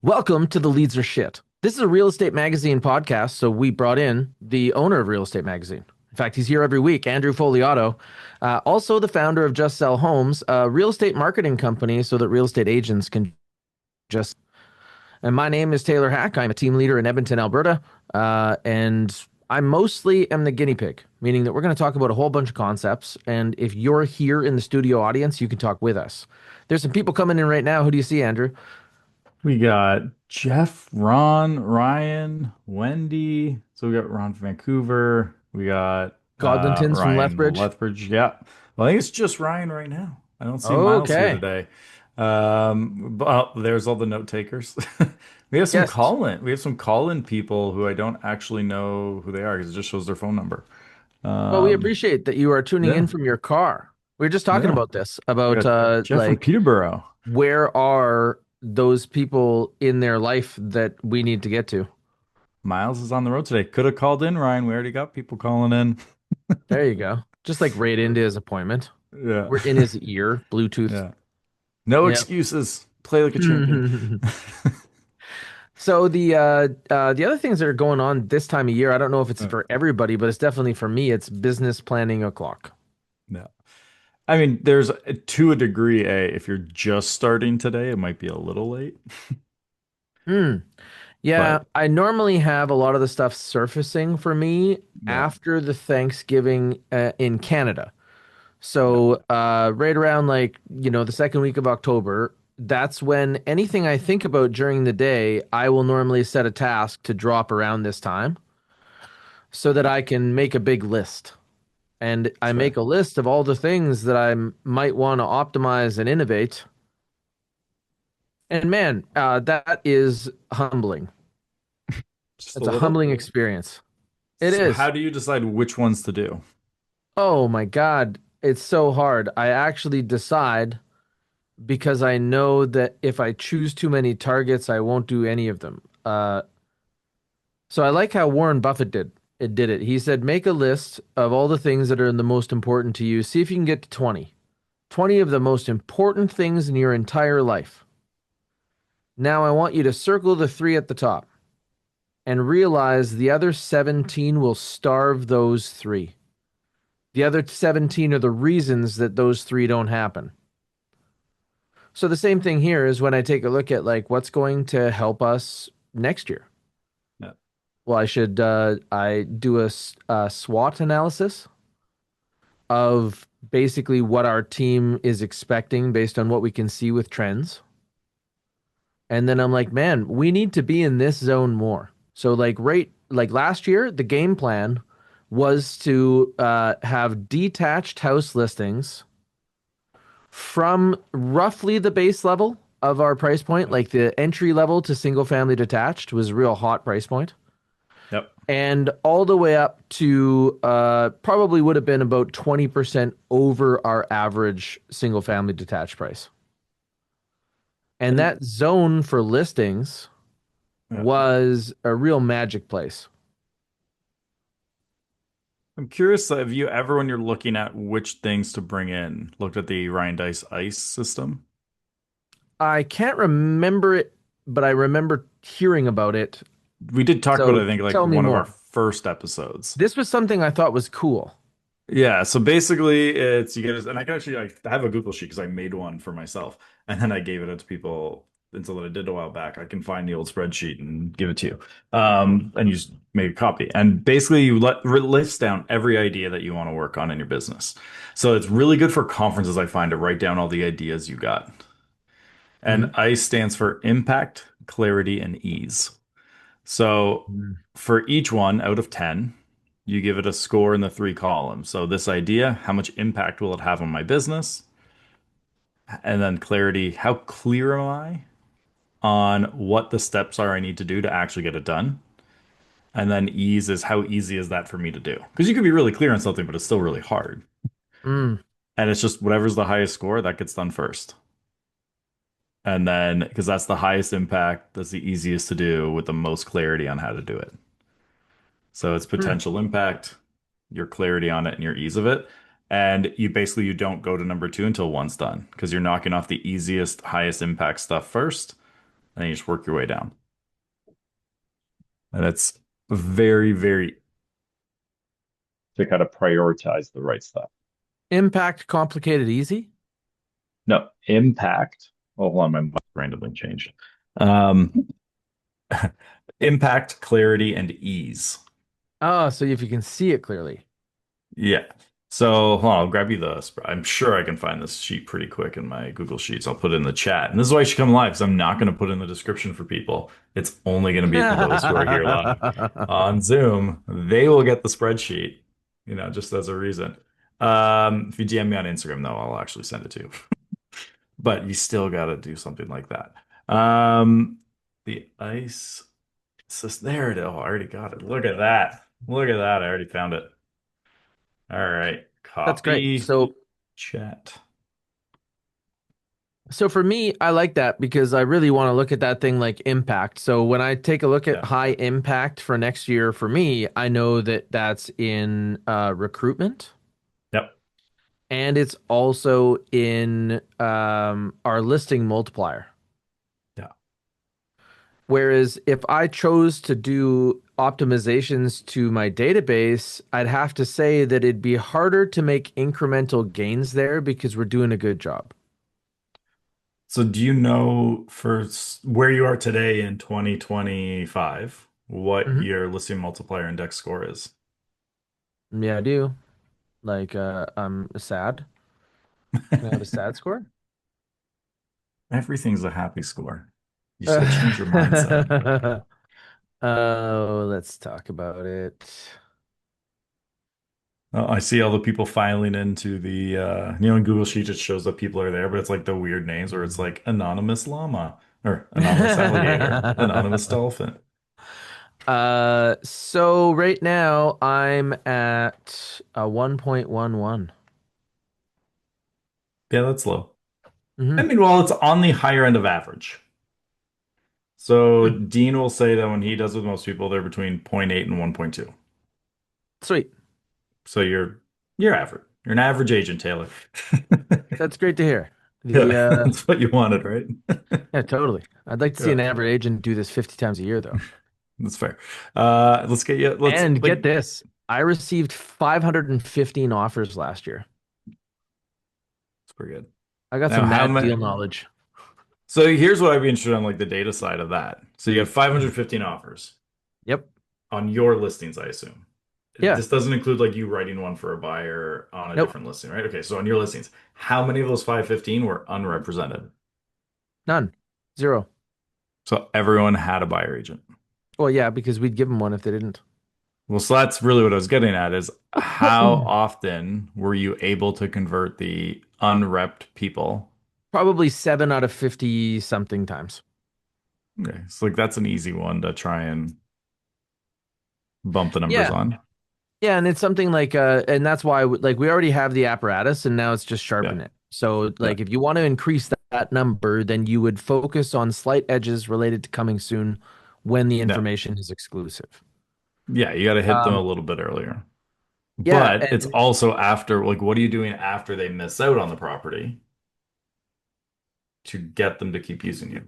Welcome to the Leads Are Shit. This is a real estate magazine podcast, so we brought in the owner of Real Estate Magazine. In fact, he's here every week, Andrew Fogliato, also the founder of Just Sell Homes, a real estate marketing company so that real estate agents can just. And my name is Taylor Hack. I'm a team leader in Edmonton, Alberta, and I mostly am the guinea pig, meaning that we're going to talk about a whole bunch of concepts. And if you're here in the studio audience, you can talk with us. There's some people coming in right now. Who do you see, Andrew? We got Jeff, Ron, Ryan, Wendy. So we got Ron from Vancouver. We got Godlintons from Ryan Lethbridge. Lethbridge. Yeah. Well, I think it's just Ryan right now. I don't see Miles here Okay. today. But there's all the note takers. We have some Yes. call-in. We have some call-in people who I don't actually know who they are because it just shows their phone number. Well, we Um, appreciate that you are tuning in yeah, from your car. We were just talking yeah. about this, We about got Jeff from like Peterborough. where are those people in their life that we need to get to? Miles is on the road today. Could have called in, Ryan. We already got people calling in. There you go. Just like right into his appointment. Yeah. We're in his ear, Bluetooth. Yeah. No Yeah. excuses. Play like a champion. So the other things that are going on this time of year, I don't know if it's Uh, for everybody, but it's definitely for me, it's business planning o'clock. No. I mean, to a degree, if you're just starting today, it might be a little late, Hmm. Yeah, but I normally have a lot of the stuff surfacing for me yeah, after the Thanksgiving in Canada. yeah. So, right around like, the second week of October, that's when anything I think about during the day, I will normally set a task to drop around this time so that I can make a big list. And I That's make fair. a list of all the things that I might want to optimize and innovate. And man, that is humbling. Just a It's a little. humbling experience. It So is. how do you decide which ones to do? Oh my God, it's so hard. I actually decide because I know that if I choose too many targets, I won't do any of them. So I like how Warren Buffett did it. He said, make a list of all the things that are the most important to you. See if you can get to 20. 20 of the most important things in your entire life. Now I want you to circle the three at the top and realize the other 17 will starve those three. The other 17 are the reasons that those three don't happen. So the same thing here is when I take a look at like what's going to help us next year. Yeah. Well, I do a SWOT analysis of basically what our team is expecting based on what we can see with trends. And then I'm like, man, we need to be in this zone more. So like last year, the game plan was to have detached house listings from roughly the base level of our price point, Yep. like the entry level to single family detached was a real hot price point, Yep. and all the way up to probably would have been about 20% over our average single family detached price. And And that zone for listings yeah. was a real magic place. I'm curious, have you ever, when you're looking at which things to bring in, looked at the Ryan Dice ICE system? I can't remember it, but I remember hearing about it. We did talk about So it, I think, like tell me one of our more. first episodes. This was something I thought was cool. Yeah, so basically it's you get it, and I can actually I have a Google sheet because I made one for myself, and then I gave it out to people until that I did a while back. I can find the old spreadsheet and give it to you. And you just make a copy. And basically you list down every idea that you want to work on in your business. So it's really good for conferences, I find, to write down all the ideas you got. And Mhm. ICE stands for impact, clarity, and ease. So for each one out of 10, you give it a score in the three columns. So this idea, how much impact will it have on my business? And then clarity, how clear am I on what the steps are I need to do to actually get it done? And then ease is how easy is that for me to do? Because you can be really clear on something, but it's still really hard. Mm. And it's just whatever's the highest score that gets done first. And then, because that's the highest impact, that's the easiest to do with the most clarity on how to do it. So it's Mm. potential impact, your clarity on it, and your ease of it. And you don't go to number two until one's done because you're knocking off the easiest, highest impact stuff first. and then you just work your way down. And it's very, very, to kind of prioritize the right stuff. Impact, complicated, easy. No, impact. Oh, hold on, my mic randomly changed. Um, impact, clarity, and ease. Oh, so if you can see it clearly. Yeah. So hold on, I'll grab you the. I'm sure I can find this sheet pretty quick in my Google Sheets. I'll put it in the chat. And this is why you should come live, because I'm not going to put in the description for people. It's only going to be for those who are here live. On Zoom, they will get the spreadsheet, just as a reason. If you DM me on Instagram, though, I'll actually send it to you. But you still got to do something like that. The ice. There it is. Oh, I already got it. Look at that. Look at that. I already found it. All right. That's great. Copy So chat. So for me, I like that because I really want to look at that thing like impact. So when I take a look at Yeah. high impact for next year, for me, I know that that's in recruitment Yep. and it's also in our listing multiplier. Yeah. Whereas if I chose to do optimizations to my database, I'd have to say that it'd be harder to make incremental gains there because we're doing a good job. So do you know where you are today in 2025, what Hmm. your listing multiplier index score is? Yeah, I do. Like, I'm sad. Can I have a sad score? Everything's a happy score. You just got to change your mindset. Oh, let's talk about it. Oh, I see all the people filing into the in Google Sheet it shows that people are there, but it's like the weird names where it's like anonymous llama or anonymous alligator, anonymous dolphin. So right now I'm at a 1.11. Yeah, that's low. I Mm-hmm. mean, well, it's on the higher end of average. So Dean will say that when he does with most people, they're between zero point 0.8 and 1.2. Sweet. So you're average. You're an average agent, Taylor. That's great to hear. The Yeah, that's what you wanted, right? Yeah, totally. I'd like to see Yeah, an average agent do this 50 times a year though. that's fair. Let's get you. Let's And get like this, I received 515 offers last year. it's pretty good. I got Now, some how mad many? deal knowledge. So here's what I'd be interested on, like the data side of that. So you have 515 offers Yep. on your listings, I assume. Yeah. This doesn't include like you writing one for a buyer on a Nope. different listing, right? Okay, so on your listings, how many of those 515 were unrepresented? None. Zero. So everyone had a buyer agent. Well, yeah, because we'd give them one if they didn't. Well, so that's really what I was getting at is how often were you able to convert the unrepped people? Probably 7 out of 50 something times. Okay, so like that's an easy one to try and bump the numbers Yeah. on. Yeah, and it's something like and that's why like we already have the apparatus and now it's just Yeah, sharpen it. So yeah, like if you want to increase that number, then you would focus on slight edges related to coming soon when the yeah, information is exclusive. yeah. You got to hit them a Um, little bit earlier. yeah, But it's and also after, like, what are you doing after they miss out on the property to get them to keep using you?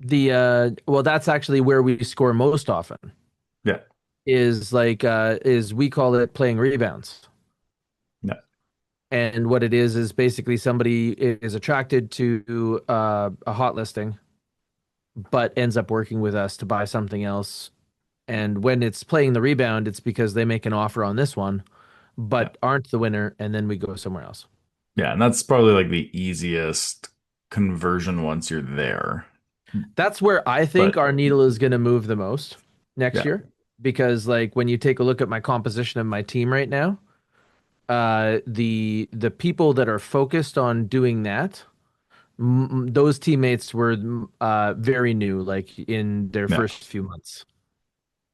the well that's actually where we score most often Yeah, is we call it playing rebounds. yeah, And what it is basically somebody is attracted to a hot listing, but ends up working with us to buy something else. And when it's playing the rebound, it's because they make an offer on this one, yeah, but aren't the winner, and then we go somewhere else. yeah. And that's probably like the easiest conversion once you're there. That's where I think But our needle is going to move the most next yeah, year. Because like when you take a look at my composition of my team right now, the people that are focused on doing that, those teammates were very new, like in their yeah, first few months.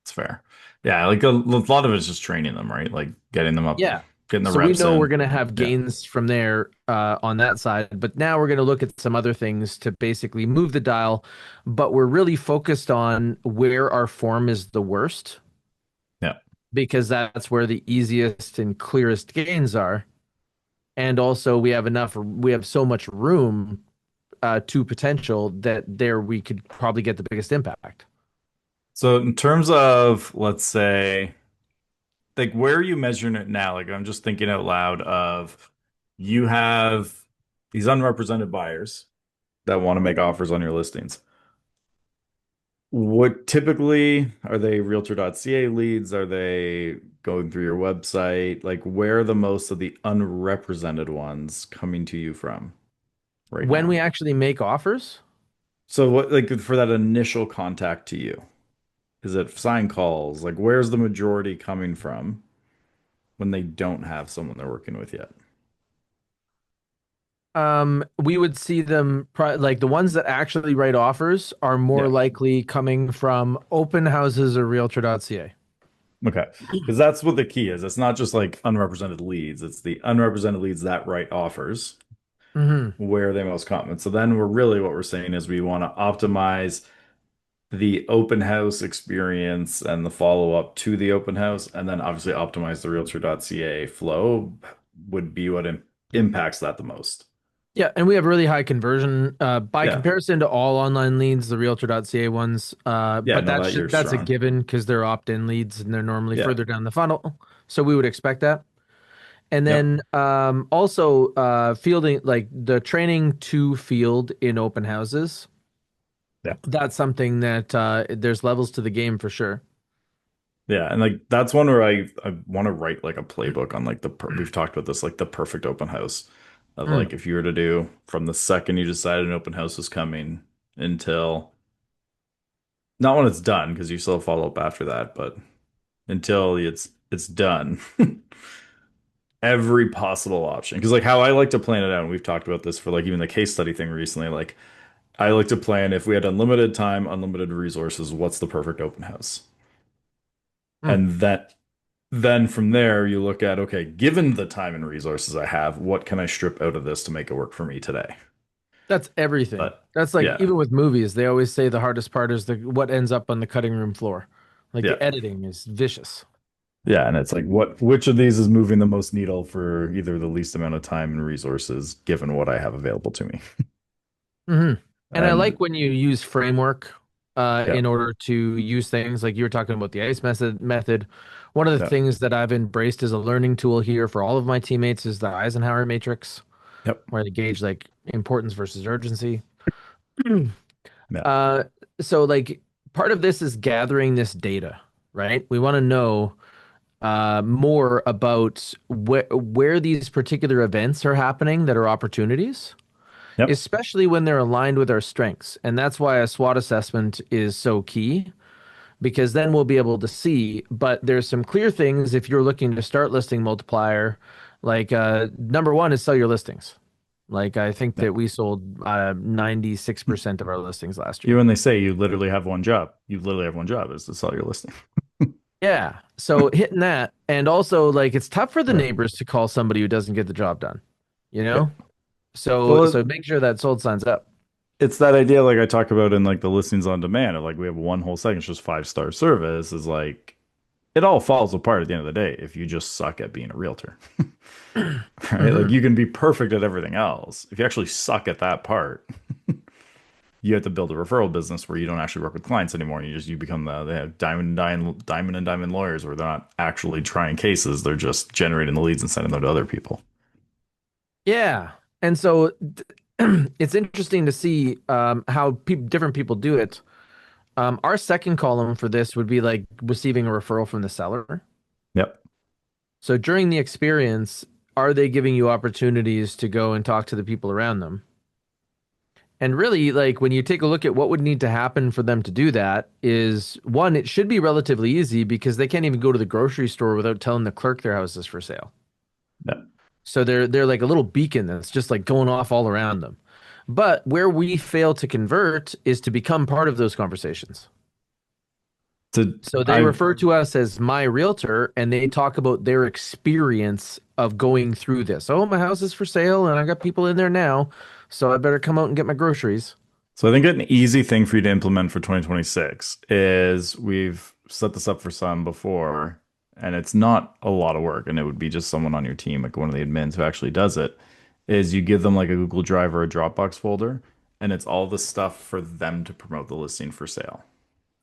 it's fair. Yeah, like a lot of it is just training them, right? Like getting them up, Yeah. getting the So we reps know we're in. going to have Yeah, gains from there on that side, but now we're going to look at some other things to basically move the dial. But we're really focused on where our form is the worst yeah, because that's where the easiest and clearest gains are. And also we have so much room to potential, that there we could probably get the biggest impact. So in terms of, let's say, like where are you measuring it now? Like I'm just thinking out loud of you have these unrepresented buyers that want to make offers on your listings. What typically are they realtor.ca leads? Are they going through your website? Like where are the most of the unrepresented ones coming to you from right When now? we actually make offers, So what like for that initial contact to you? Is it sign calls? Like where's the majority coming from when they don't have someone they're working with yet? we would see them like the ones that actually write offers are more Yeah. likely coming from open houses or realtor.ca. Okay. Because that's what the key is. It's not just like unrepresented leads, it's the unrepresented leads that write offers. Hmm. Where are they most common? So then we're really what we're saying is we want to optimize the open house experience and the follow-up to the open house, and then obviously optimize the realtor.ca flow would be what impacts that the most. Yeah, and we have really high conversion by Yeah. comparison to all online leads, the realtor.ca ones. Yeah, But no, that you're that's a strong. given because they're opt-in leads and they're normally Yeah. further down the funnel. So we would expect that. And Yep. then also fielding, like the training to field in open houses. Yeah. That's something that there's levels to the game for sure. Yeah, and like that's one where I want to write like a playbook on like we've talked about this like the perfect open house of Mm. like if you were to do from the second you decided an open house was coming until not when it's done because you still follow up after that, but until it's done. Every possible option. Because like how I like to plan it out, and we've talked about this for like even the case study thing recently, like I like to plan if we had unlimited time, unlimited resources, what's the perfect open house? Mm. And that then from there you look at, okay, given the time and resources I have, what can I strip out of this to make it work for me today? That's everything. But That's like yeah, even with movies, they always say the hardest part is the what ends up on the cutting room floor. Like yeah. the editing is vicious. Yeah, and it's like which of these is moving the most needle for either the least amount of time and resources given what I have available to me. Hmm. And I And like when you use framework yeah, in order to use things like you were talking about the ICE method. One of the yeah, things that I've embraced as a learning tool here for all of my teammates is the Eisenhower matrix, yep, where they gauge like importance versus urgency. yeah, Uh, so like part of this is gathering this data, right? We want to know more about where these particular events are happening that are opportunities, yep. especially when they're aligned with our strengths. And that's why a SWOT assessment is so key because then we'll be able to see. But there's some clear things if you're looking to start listing multiplier, like number one is sell your listings. Like I think Yeah. that we sold 96% of our listings last You year. when they say you literally have one job, you literally have one job is to sell your listing. Yeah. So hitting that. And also like it's tough for the Yeah, neighbors to call somebody who doesn't get the job done, you yeah. know? So Well, make sure that sold signs up. it's that idea like I talk about in like the listings on demand of like we have one whole second, it's just 5-star service is like it all falls apart at the end of the day if you just suck at being a realtor. Right? Like Hmm. you can be perfect at everything else. If you actually suck at that part, you have to build a referral business where you don't actually work with clients anymore. You become they have diamond and diamond lawyers where they're not actually trying cases, they're just generating the leads and sending them to other people. Yeah. And so it's interesting to see how different people do it. Our second column for this would be like receiving a referral from the seller. Yep. So during the experience, are they giving you opportunities to go and talk to the people around them? And really, like when you take a look at what would need to happen for them to do that, is one, it should be relatively easy because they can't even go to the grocery store without telling the clerk their house is for sale. Yep. So they're like a little beacon that's just like going off all around them. But where we fail to convert is to become part of those conversations. To So they I refer to us as my realtor and they talk about their experience of going through this. Oh, my house is for sale and I got people in there now, so I better come out and get my groceries. So I think an easy thing for you to implement for 2026 is we've set this up for some before, and it's not a lot of work, and it would be just someone on your team, like one of the admins who actually does it, is you give them like a Google Drive or a Dropbox folder, and it's all the stuff for them to promote the listing for sale.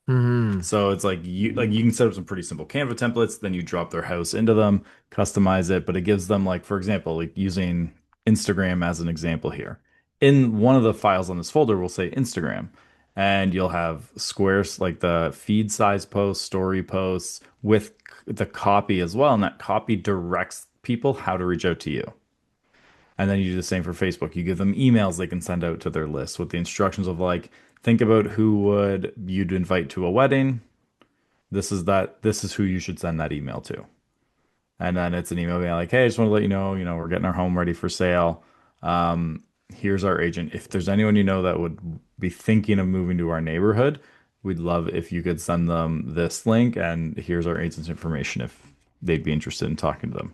Hmm. So it's like you can set up some pretty simple Canva templates, then you drop their house into them, customize it, but it gives them like for example, like using Instagram as an example here. In one of the files on this folder will say Instagram, and you'll have squares like the feed size posts, story posts with the copy as well, and that copy directs people how to reach out to you. And then you do the same for Facebook. You give them emails they can send out to their list with the instructions of like, think about who would you'd invite to a wedding. This is who you should send that email to. And then it's an email being like, hey, I just want to let you know, we're getting our home ready for sale. Here's our agent. If there's anyone you know that would be thinking of moving to our neighborhood, we'd love if you could send them this link and here's our agent's information if they'd be interested in talking to them.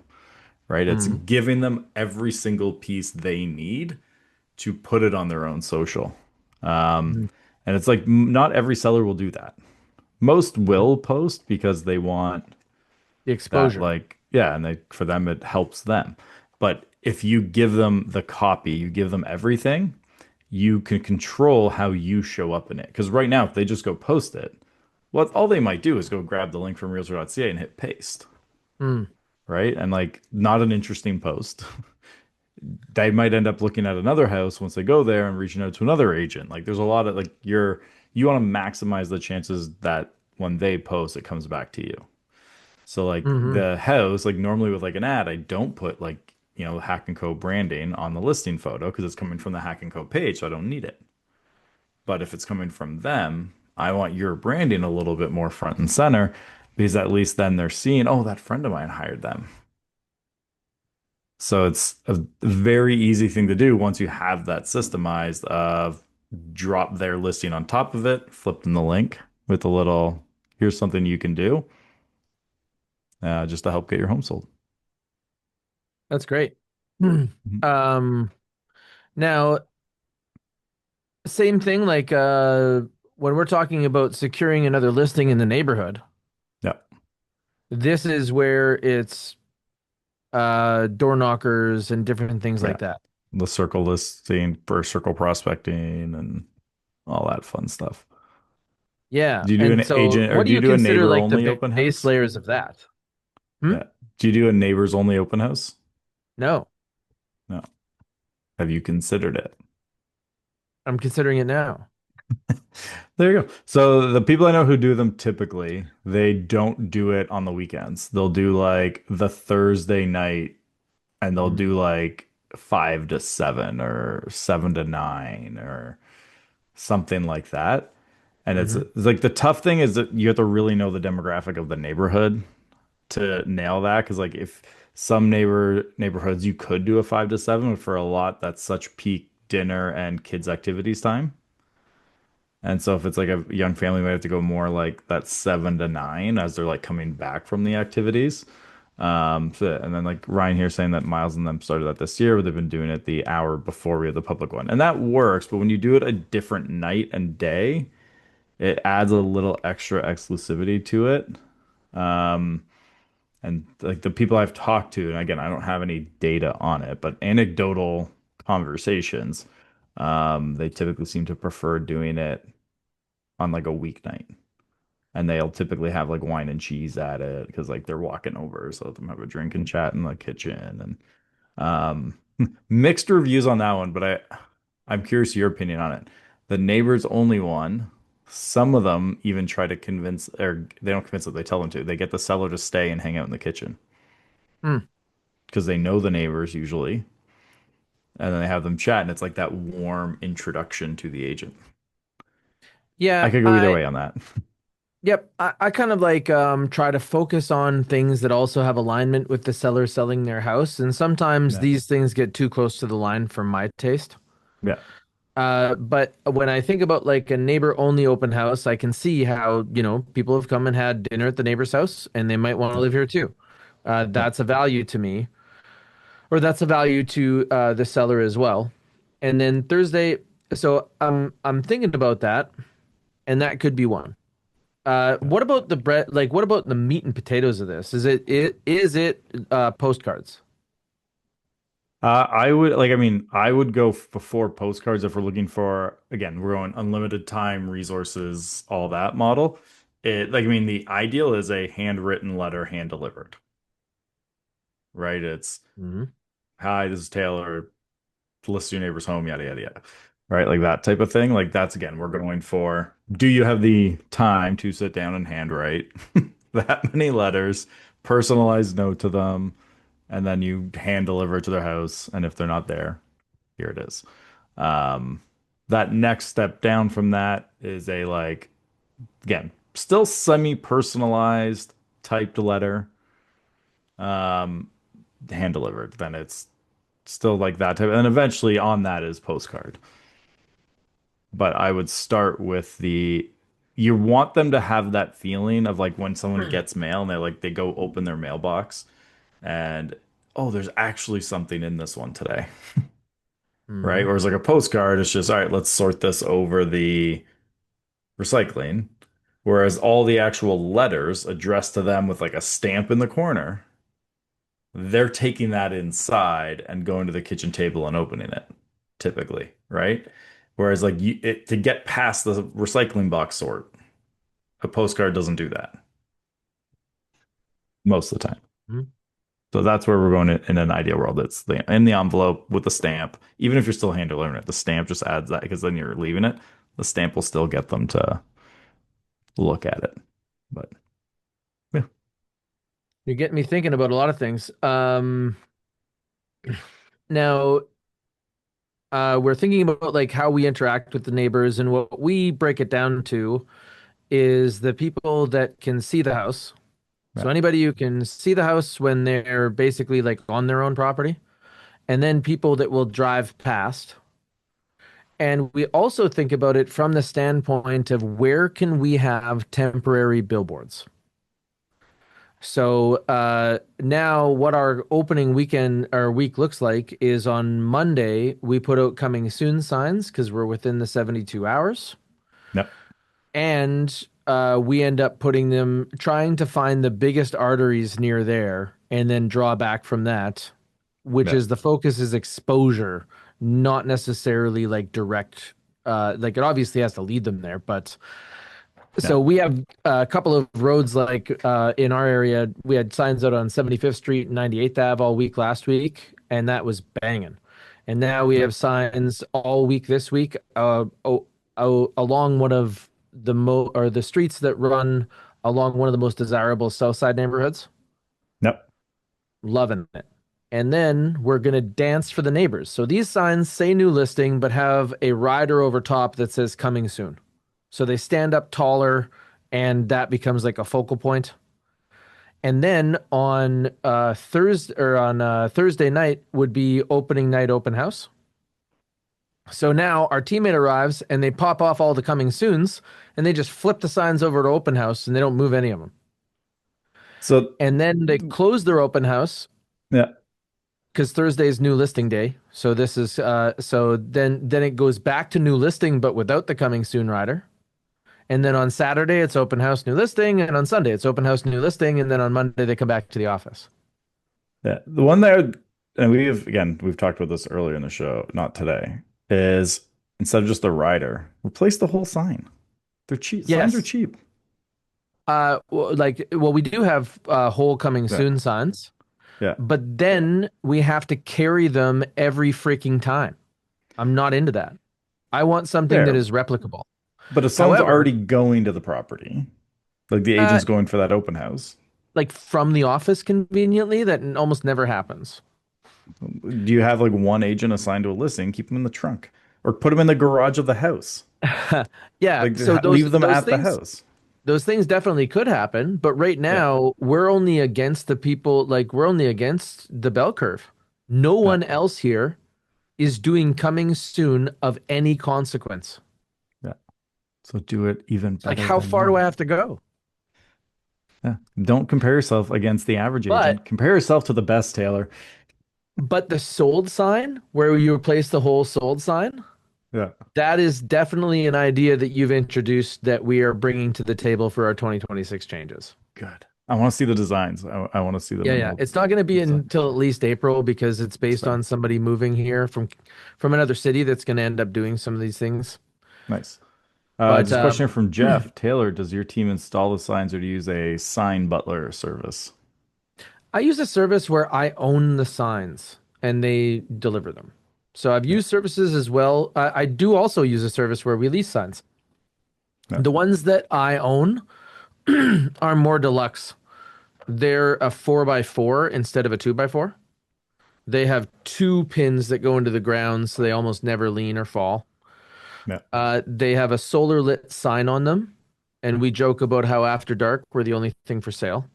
Right? It's Hmm. giving them every single piece they need to put it on their own social. Um, Hmm. and it's like not every seller will do that. Most will post because they want The that exposure. like yeah, and they for them it helps them. But if you give them the copy, you give them everything, you can control how you show up in it. Because right now, if they just go post it, what all they might do is go grab the link from realtor.ca and hit paste, Hmm. right? And like not an interesting post. They might end up looking at another house once they go there and reaching out to another agent. Like there's a lot of like you want to maximize the chances that when they post, it comes back to you. So like Hmm. the house, like normally with like an ad, I don't put like, Hack and Co branding on the listing photo because it's coming from the Hack and Co page, so I don't need it. But if it's coming from them, I want your branding a little bit more front and center because at least then they're seeing, oh, that friend of mine hired them. So it's a very easy thing to do once you have that systemized of drop their listing on top of it, flip them the link with a little, here's something you can do just to help get your home sold. That's great. Hmm. Mhm. Um, Now, same thing, like when we're talking about securing another listing in the neighborhood, Yeah. this is where it's door knockers and different things Yeah. like that. The circle listing for circle prospecting and all that fun stuff. Yeah. Do you do an And so agent or what do do you you do a consider neighbor like the only open base house? layers of that? Hmm? Yeah. Do you do a neighbors only open house? No, No. Have you considered it? I'm considering it now. There you go. So the people I know who do them typically, they don't do it on the weekends. They'll do like the Thursday night and they'll Mm. do like 5 to 7 or 7 to 9 or something like that. And Hmm. it's like the tough thing is that you have to really know the demographic of the neighborhood to nail that. Because like if some neighborhoods you could do a 5 to 7, but for a lot that's such peak dinner and kids activities time. And so if it's like a young family, might have to go more like that 7 to 9 as they're like coming back from the activities. And then like Ryan here saying that Miles and them started that this year, but they've been doing it the hour before we had the public one. And that works, but when you do it a different night and day, it adds a little extra exclusivity to it. Um, and like the people I've talked to, and again, I don't have any data on it, but anecdotal conversations, they typically seem to prefer doing it on like a weeknight. And they'll typically have like wine and cheese at it because like they're walking over, so let them have a drink and chat in the kitchen. And mixed reviews on that one, but I'm curious your opinion on it. The neighbors only one, some of them even try to convince, or they don't convince it, they tell them to. They get the seller to stay and hang out in the kitchen Hmm. because they know the neighbors usually, and then they have them chat, and it's like that warm introduction to the agent. I Yeah, could go either way on that. yep. I kind of like try to focus on things that also have alignment with the seller selling their house. And sometimes Yeah. these things get too close to the line for my taste. Yeah. But when I think about like a neighbor only open house, I can see how, people have come and had dinner at the neighbor's house and they might want to Yeah. live here too. Yeah. That's a value to me, or that's a value to the seller as well. And then Thursday, so I'm thinking about that, and that could be one. Yeah. What about the bread? Like, what about the meat and potatoes of this? Is it postcards? I would like, I mean, I would go before postcards if we're looking for, again, we're going unlimited time, resources, all that model. I mean, the ideal is a handwritten letter, hand delivered, right? It's, Hmm. hi, this is Taylor, list your neighbor's home, yada, yada, yada, right? Like that type of thing. Like that's, again, we're going for, do you have the time to sit down and handwrite that many letters, personalized note to them, and then you hand deliver it to their house. And if they're not there, here it is. Um, that next step down from that is a like, again, still semi-personalized typed letter, um, hand delivered. Then it's still like that type, and eventually on that is postcard. But I would start with you want them to have that feeling of like when someone gets mail and they go open their mailbox and oh, there's actually something in this one today, right? Hmm. Whereas like a postcard, it's just all right, let's sort this over the recycling. Whereas all the actual letters addressed to them with like a stamp in the corner, they're taking that inside and going to the kitchen table and opening it, typically, right? Whereas to get past the recycling box sort, a postcard doesn't do that most of the time. So that's where we're going in an ideal world. It's in the envelope with the stamp. Even if you're still hand delivering it, the stamp just adds that because then you're leaving it. The stamp will still get them to look at it. But yeah, You're getting me thinking about a lot of things. Now, we're thinking about like how we interact with the neighbors, and what we break it down to is the people that can see the house. yeah, So anybody who can see the house when they're basically like on their own property, and then people that will drive past. And we also think about it from the standpoint of where can we have temporary billboards. So now, what our opening weekend or week looks like is on Monday, we put out coming soon signs because we're within the 72 hours. yep, And we end up putting them, trying to find the biggest arteries near there and then draw back from that, which yeah, is the focus is exposure, not necessarily like direct. Like it obviously has to lead them there, but yeah, so we have a couple of roads like in our area. We had signs out on 75th Street and 98th Ave all week last week, and that was banging. And now we have signs all week this week along one of the streets that run along one of the most desirable South Side neighborhoods. yep. Loving it. And then we're going to dance for the neighbors. So these signs say new listing, but have a rider over top that says coming soon. So they stand up taller, and that becomes like a focal point. And then on Thursday night would be opening night open house. So now our teammate arrives and they pop off all the coming soons and they just flip the signs over to open house and they don't move any of them. So And then they close their open house yeah. because Thursday is new listing day. So this is so then it goes back to new listing but without the coming soon rider. And then on Saturday it's open house new listing, and on Sunday it's open house new listing, and then on Monday they come back to the office. Yeah, the one there, and we've talked about this earlier in the show, not today, is instead of just the rider, replace the whole sign. They're cheap. Signs are Yes. cheap. We do have whole coming Yeah, soon signs, yeah, but then we have to carry them every freaking time. I'm not into that. I want something that fair. is replicable. But if someone's However, already going to the property, like the uh, agent's going for that open house, like from the office conveniently, that almost never happens. do you have like one agent assigned to a listing? Keep them in the trunk, or put them in the garage of the house. Yeah, Like so leave them at the house. those things definitely could happen, but right Yeah, now we're only against the people, like we're only against the bell curve. No yeah, one else here is doing coming soon of any consequence. yeah. So do it even It's like, better how than far do I them. have to go? Yeah. Don't compare yourself against the average But agent. Compare yourself to the best, Taylor. but the sold sign, where you replace the whole sold sign, Yeah. that is definitely an idea that you've introduced that we are bringing to the table for our 2026 changes. Good. I want to see the designs. I want to see them Yeah, in yeah. real It's not going to be design. until at least April because it's That's based fair. on somebody moving here from another city that's going to end up doing some of these things. Nice. But Just a question here from Jeff. Taylor, does your team install the signs or do you use a sign butler service? I use a service where I own the signs and they deliver them. So I've Yeah. used services as well. I do also use a service where we lease signs. Yeah. The ones that I own are more deluxe. They're a 4x4 instead of a 2x4. They have two pins that go into the ground, so they almost never lean or fall. Yeah. They have a solar lit sign on them, and we joke about how after dark we're the only thing for sale.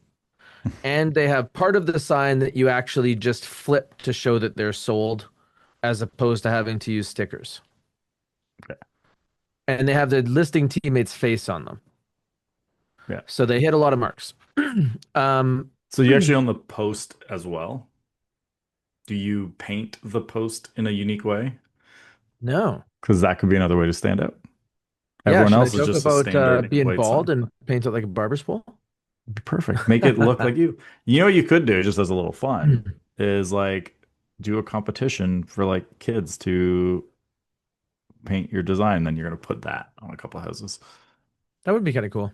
And they have part of the sign that you actually just flip to show that they're sold, as opposed to having to use stickers. Okay. And they have the listing teammate's face on them, Yeah. so they hit a lot of marks. Um, So you actually own the post as well? Do you paint the post in a unique way? no, Because that could be another way to stand out. yeah. Everyone Should I else is joke just a about standard being white bald sign. and paint it like a barber's pole? Perfect. Make it look like you. You know what you could do just as a little fun is like do a competition for like kids to paint your design. Then you're gonna put that on a couple houses. That would be kind of cool.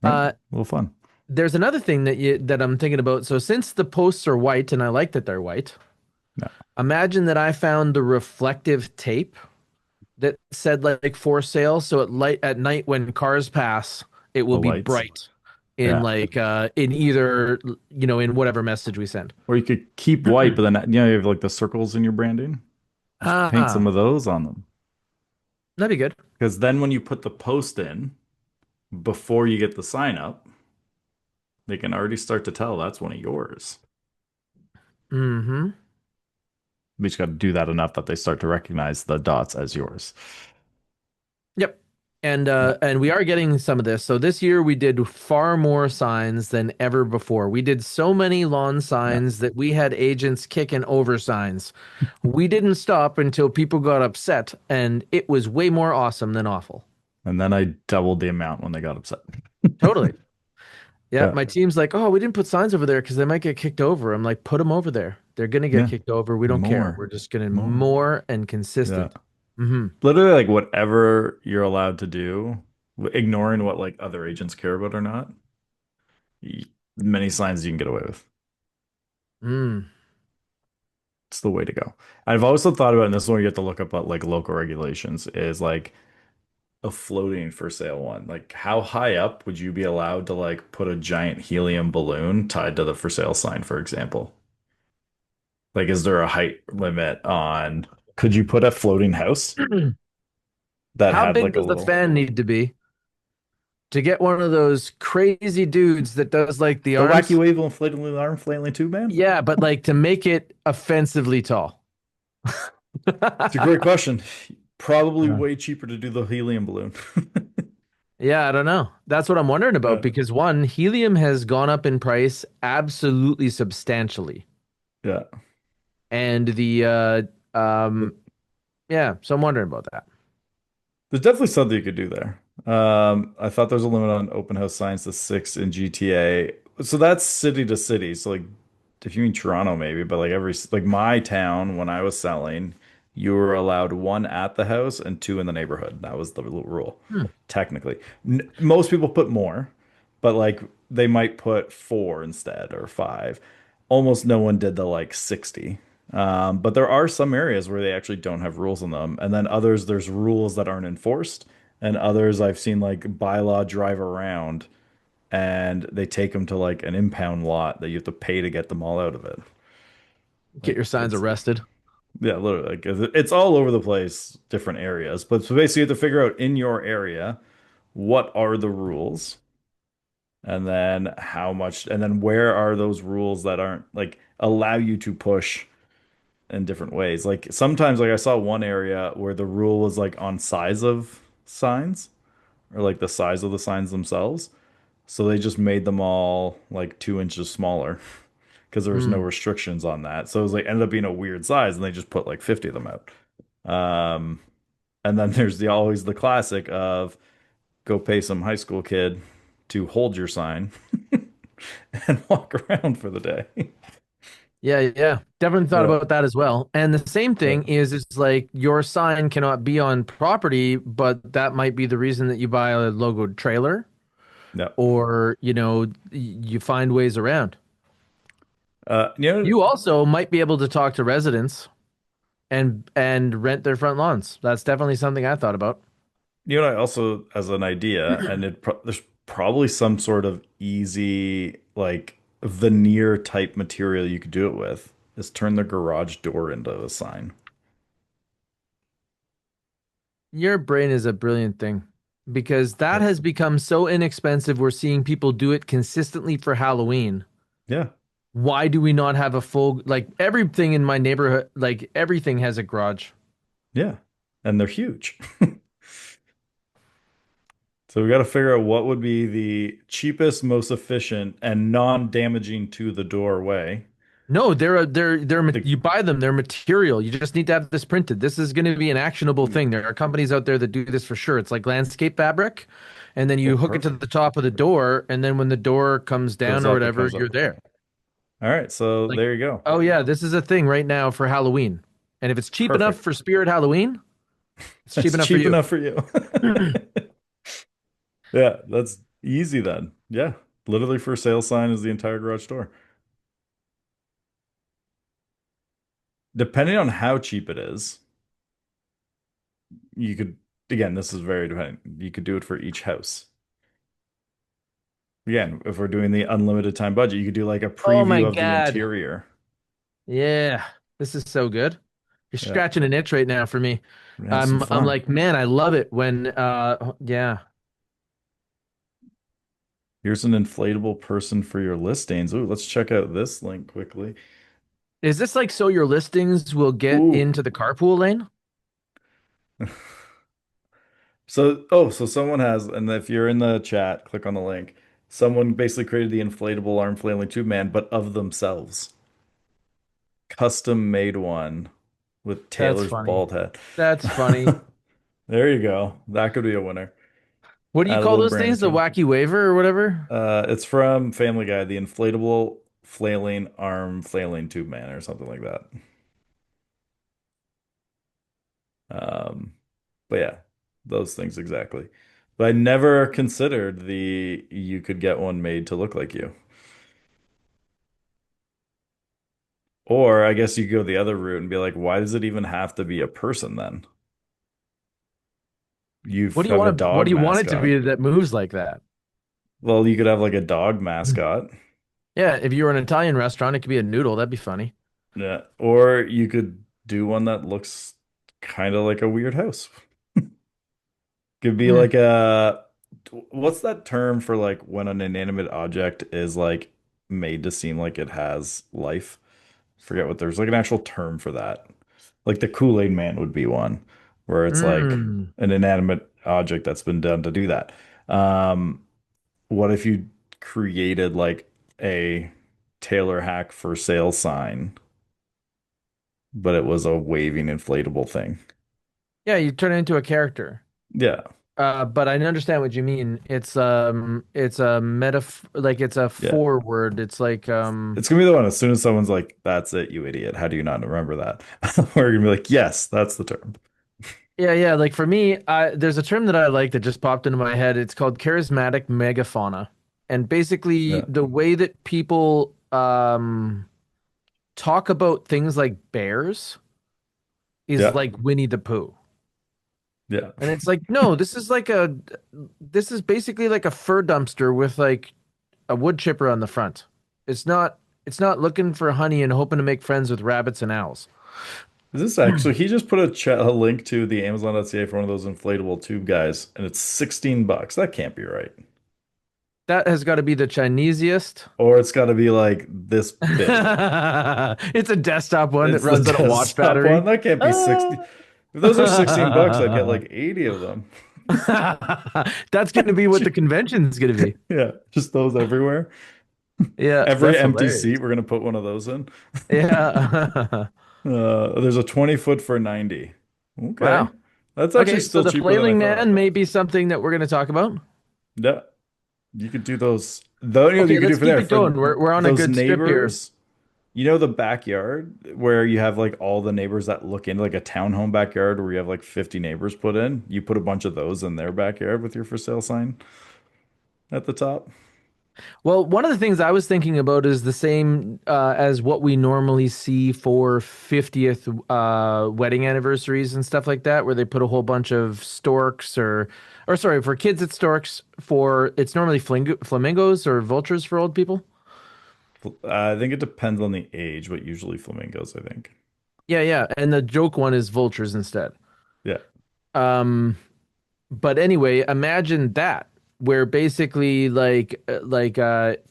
Right? Uh, A little fun. there's another thing that I'm thinking about. So since the posts are white, and I like that they're white, Yeah. imagine that I found the reflective tape that said like for sale. So at night when cars pass, it will The be lights. bright in Yeah. like in either in whatever message we send. Or you could keep white, but then you have like the circles in your branding. Just paint some Ah, of those on them. that'd be good. Because then when you put the post in before you get the sign up, they can already start to tell that's one of yours. Mm-hmm. We just got to do that enough that they start to recognize the dots as yours. Yep. Yeah. And we are getting some of this. So this year we did far more signs than ever before. We did so many lawn Yeah. signs that we had agents kicking over signs. We didn't stop until people got upset, and it was way more awesome than awful. And then I doubled the amount when they got upset. Totally. Yeah, Yeah. my team's like, "Oh, we didn't put signs over there because they might get kicked over." I'm like, "Put them over there. They're gonna get Yeah. kicked over. We don't care. More. We're just gonna More. more and Yeah. consistent." Hmm. Literally like whatever you're allowed to do, ignoring what like other agents care about or not. y- Many signs you can get away with. Mm. It's the way to go. I've also thought about, and this is where you have to look up like local regulations, is like a floating for sale one. Like how high up would you be allowed to like put a giant helium balloon tied to the for sale sign, for example? Like, is there a height limit on, could you put a floating house that How had big like a does the little, fan need to be to get one of those crazy dudes that does like the the wacky arms? wave inflatable arm flailing tube man? Yeah, but like to make it offensively tall. It's a great question. Probably Yeah. way cheaper to do the helium balloon. Yeah, I don't know. That's what I'm wondering about Yeah. because one, helium has gone up in price absolutely substantially. Yeah. And the yeah, so I'm wondering about that. There's definitely something you could do there. I thought there was a limit on open house signs to six in GTA. So that's city to city. So like if you mean Toronto maybe, but like like my town when I was selling, you were allowed one at the house and two in the neighborhood. That was the rule, Hmm. technically. N Most people put more, but like they might put four instead or five. Almost no one did the like 60. But there are some areas where they actually don't have rules in them. And then others, there's rules that aren't enforced. And others I've seen like bylaw drive around and they take them to like an impound lot that you have to pay to get them all out of it. Get Like your signs it's, arrested. yeah, literally, like it's all over the place, different areas. But so basically you have to figure out in your area what are the rules and then how much, and then where are those rules that aren't like allow you to push in different ways. Like sometimes, like I saw one area where the rule was like on size of signs or like the size of the signs themselves. So they just made them all like 2 inches smaller because there was no Hmm. restrictions on that. So it was like ended up being a weird size and they just put like 50 of them out. Um, and then there's always the classic of go pay some high school kid to hold your sign and walk around for the day. Yeah, yeah. Definitely thought Yeah, about that as well. And the same yeah, thing is like your sign cannot be on property, but that might be the reason that you buy a logoed trailer yeah. or, you find ways around. You know, You also might be able to talk to residents and rent their front lawns. That's definitely something I thought about. you know, I also as an idea, and there's probably some sort of easy like veneer type material you could do it with. Is turn the garage door into a sign. Your brain is a brilliant thing because that Yeah, has become so inexpensive. We're seeing people do it consistently for Halloween. yeah, Why do we not have a full, like everything in my neighborhood, like everything has a garage? yeah. And they're huge. So we got to figure out what would be the cheapest, most efficient, and non-damaging to the doorway. No, The, you buy them, they're material. You just need to have this printed. This is going to be an actionable thing. There are companies out there that do this for sure. It's like landscape fabric, and then oh, you hook it to the perfect. top of the door, and then when the door comes Goes down or up, it whatever, comes you're up. there. All right, so Like, there you go. oh yeah, this is a thing right now for Halloween. And if it's cheap enough Perfect. for Spirit Halloween, it's cheap That's enough for cheap you. enough for you. Yeah, that's easy then. Yeah, literally for sale sign is the entire garage door. Depending on how cheap it is, you could, again, this is very dependent. You could do it for each house. Again, if we're doing the unlimited time budget, you could do like a Oh my preview of the God. interior. Yeah, this is so good. You're Yeah, scratching an itch right now for me. have some I'm fun. like, man, I love it when yeah. Here's an inflatable person for your listings. Ooh, let's check out this link quickly. Is this like so your listings will get Ooh. into the carpool lane? So someone has, and if you're in the chat, click on the link. Someone basically created the inflatable arm flailing tube man, but of themselves. Custom made one with That's Taylor's funny. bald head. That's funny. There you go. That could be a winner. What do you Add a call little those branding things? The to it. wacky waiver or whatever? It's from Family Guy, the inflatable flailing arm flailing tube man or something like that. Um, but yeah, those things exactly. But I never considered the you could get one made to look like you. Or I guess you could go the other route and be like, why does it even have to be a person then? You have a What dog do you want it to mascot. be that moves like that? Well, you could have like a dog mascot. Yeah, if you were an Italian restaurant, it could be a noodle. That'd be funny. Yeah. Or you could do one that looks kind of like a weird house. Could be Hmm. like a what's that term for like when an inanimate object is like made to seem like it has life? Forget what there's like an actual term for that. Like the Kool-Aid Man would be one where it's like Hmm. an inanimate object that's been done to do that. Um, what if you created like a Taylor Hack for sale sign, but it was a waving inflatable thing? Yeah, you turn it into a character. Yeah, But I understand what you mean. It's a like it's a yeah. forward. It's like It's gonna be the one as soon as someone's like, "That's it, you idiot. How do you not remember that?" We're gonna be like, "Yes, that's the term." yeah, yeah. Like for me, there's a term that I like that just popped into my head. It's called charismatic megafauna, and basically Yeah, the way that people talk about things like bears is yeah, like Winnie the Pooh. yeah. And it's like, no, this is basically like a fur dumpster with like a wood chipper on the front. It's not looking for honey and hoping to make friends with rabbits and owls. Is this actually? He just put a link to the Amazon.ca for one of those inflatable tube guys, and it's 16 bucks. That can't be right. That has got to be the Chinesiest. Or it's got to be like this big. It's a desktop one that It's the runs on a watch desktop one. battery. That can't be 60. If those are 16 bucks, I'd get like 80 of them. That's going to be what the convention's going to be. Yeah, just those everywhere. Yeah, Every that's empty hilarious. seat, we're gonna put one of those in. Yeah. There's a 20 foot for 90. Okay. Wow. That's actually Okay, so still the cheaper than I flailing thought. man may be something that we're going to talk about. Yeah. You could do those. The only other Okay, you could do let's for keep there it for going. We're on a those good strip here. neighbors. You know the backyard where you have like all the neighbors that look into like a townhome backyard where you have like 50 neighbors put in. You put a bunch of those in their backyard with your for sale sign at the top. Well, one of the things I was thinking about is the same as what we normally see for 50th wedding anniversaries and stuff like that, where they put a whole bunch of storks or sorry, for kids it's storks, for it's normally flamingos or vultures for old people. I think it depends on the age, but usually flamingos, I think. Yeah, yeah, and the joke one is vultures instead. Yeah. Um, but anyway, imagine that where basically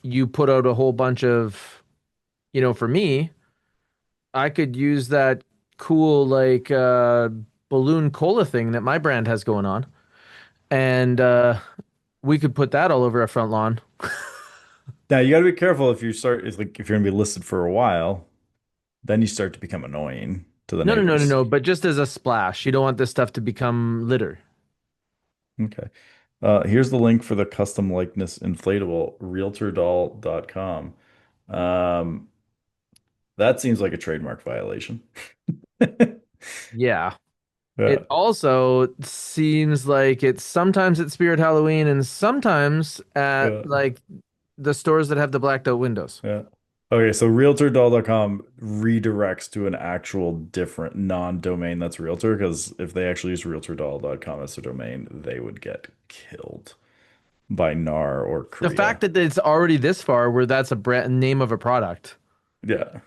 you put out a whole bunch of, for me, I could use that cool balloon cola thing that my brand has going on, and we could put that all over our front lawn. Now you got to be careful if you start, it's like if you're gonna be listed for a while, then you start to become annoying to the No, no, no, no, neighbors. no, but just as a splash. You don't want this stuff to become litter. Okay. Here's the link for the custom likeness inflatable, realtordoll.com. Um, that seems like a trademark violation. Yeah. Yeah, It also seems like it's sometimes at Spirit Halloween and sometimes at yeah, the stores that have the blacked out windows. yeah. Okay, so realtordoll.com redirects to an actual different non-domain that's realtor because if they actually use realtordoll.com as their domain, they would get killed by NAR or The Korea. fact that it's already this far where that's a brand name of a product. Yeah.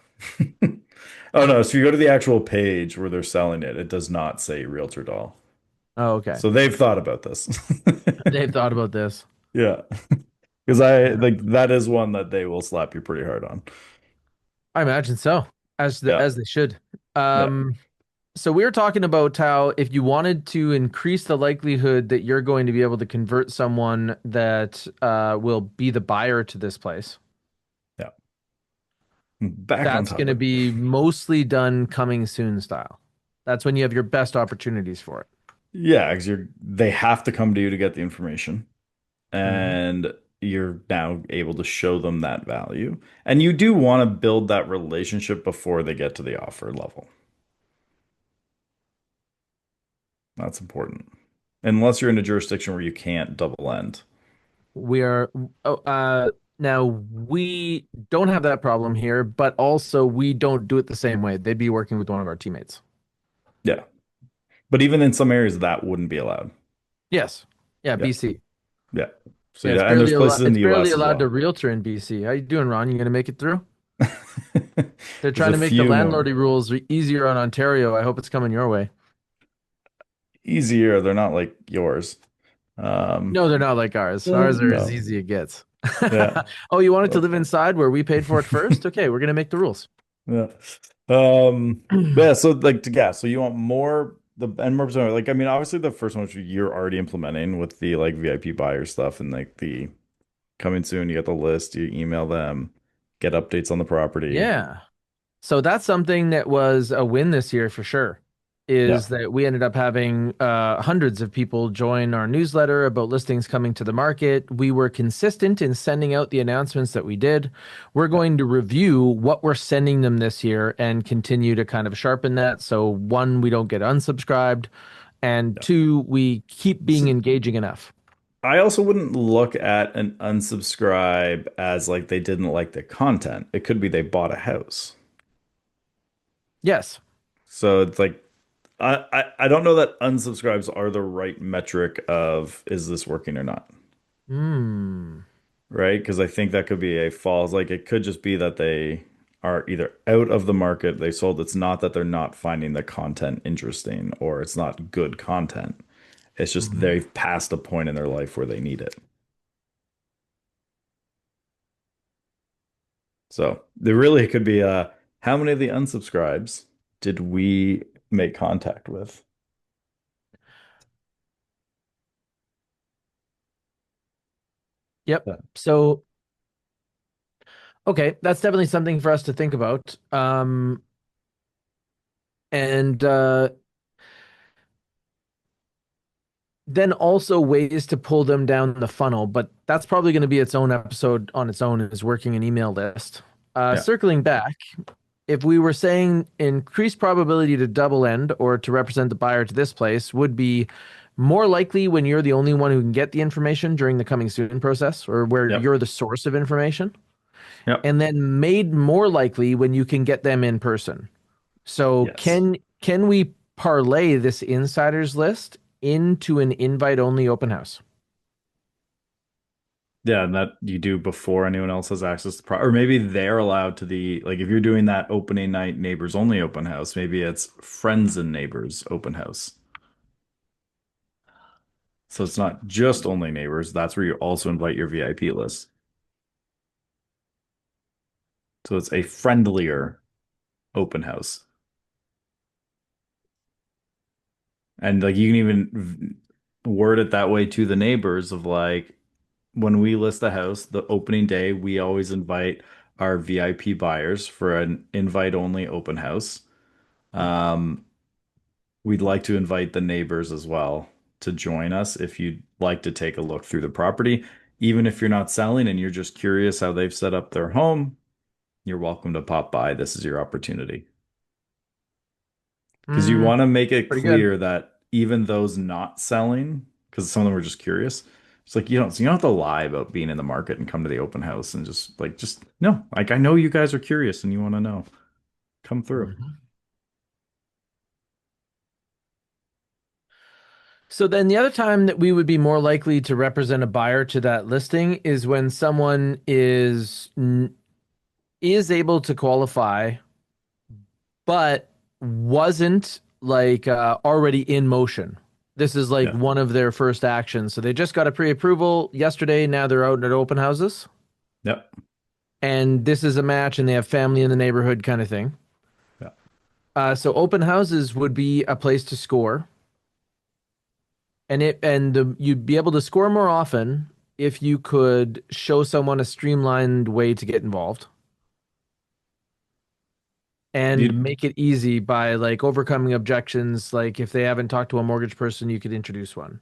Oh no, so you go to the actual page where they're selling it, it does not say Realtor Doll. Oh, okay. So they've thought about this. They've thought about this. Yeah. Because I Yeah. like that is one that they will slap you pretty hard on. I imagine so, Yeah. as they should. Yeah. Um, so we were talking about how if you wanted to increase the likelihood that you're going to be able to convert someone that will be the buyer to this place, Yeah. Back on that's going to topic. be mostly done coming soon style. That's when you have your best opportunities for it. Yeah, because they have to come to you to get the information. Hmm. And you're now able to show them that value. And you do want to build that relationship before they get to the offer level. That's important. Unless you're in a jurisdiction where you can't double end. We are, oh, now we don't have that problem here, but also we don't do it the same way. They'd be working with one of our teammates. Yeah. But even in some areas, that wouldn't be allowed. Yes. Yeah, Yeah. BC. Yeah. So Yeah, it's yeah, and there's barely places allowed. in It's the barely US as allowed to well. realtor in BC. How you doing, Ron? You gonna make it through? They're There's trying a to make the few more. landlordy rules easier on Ontario. I hope it's coming your way. Easier, they're not like yours. No, they're not like ours. Ours are as No. easy as it gets. Yeah. Oh, you wanted to Uh, live inside where we paid for it first? Okay, we're gonna make the rules. Yeah. Yeah, so like yeah, so you want more the and more percent like I mean obviously the first one which you're already implementing with the like VIP buyer stuff and like the coming soon, you get the list, you email them, get updates on the property. Yeah. So that's something that was a win this year for sure. Yeah. Is that we ended up having hundreds of people join our newsletter about listings coming to the market. We were consistent in sending out the announcements that we did. We're Yeah. going to review what we're sending them this year and continue to kind of sharpen that. So, one, we don't get unsubscribed, and Yeah. two, we keep being So engaging enough. I also wouldn't look at an unsubscribe as like they didn't like the content. It could be they bought a house. Yes. So it's like I don't know that unsubscribes are the right metric of is this working or not, Hmm. right? Because I think that could be a false, like it could just be that they are either out of the market, they sold. It's not that they're not finding the content interesting or it's not good content. It's just Mhm. they've passed a point in their life where they need it. So there really could be how many of the unsubscribes did we make contact with? Yep. Yeah. So, okay, that's definitely something for us to think about. And then also ways to pull them down the funnel, but that's probably going to be its own episode on its own is working an email list. Yeah. Circling back, if we were saying increased probability to double end or to represent the buyer to this place would be more likely when you're the only one who can get the information during the coming soon process or where Yep. you're the source of information, Yep. and then made more likely when you can get them in person. So Yes. can we parlay this insiders list into an invite only open house? Yeah, and that you do before anyone else has access to or maybe they're allowed to the like if you're doing that opening night neighbors only open house, maybe it's friends and neighbors open house. So it's not just only neighbors. That's where you also invite your VIP list. So it's a friendlier open house. And like you can even word it that way to the neighbors of like when we list a house, the opening day, we always invite our VIP buyers for an invite only open house. Um, we'd like to invite the neighbors as well to join us if you'd like to take a look through the property. Even if you're not selling and you're just curious how they've set up their home, you're welcome to pop by. This is your opportunity. Because you Mm, want to make it pretty good. clear that even those not selling, because some of them were just curious, it's like you don't have to lie about being in the market and come to the open house and just no. Like I know you guys are curious and you want to know. Come through. Mhm. So then the other time that we would be more likely to represent a buyer to that listing is when someone is able to qualify but wasn't like already in motion. This is like Yeah. one of their first actions. So they just got a pre-approval yesterday, now they're out at open houses Yep. and this is a match and they have family in the neighborhood kind of thing. Yeah. So open houses would be a place to score. You'd be able to score more often if you could show someone a streamlined way to get involved and You make it easy by like overcoming objections. Like if they haven't talked to a mortgage person, you could introduce one.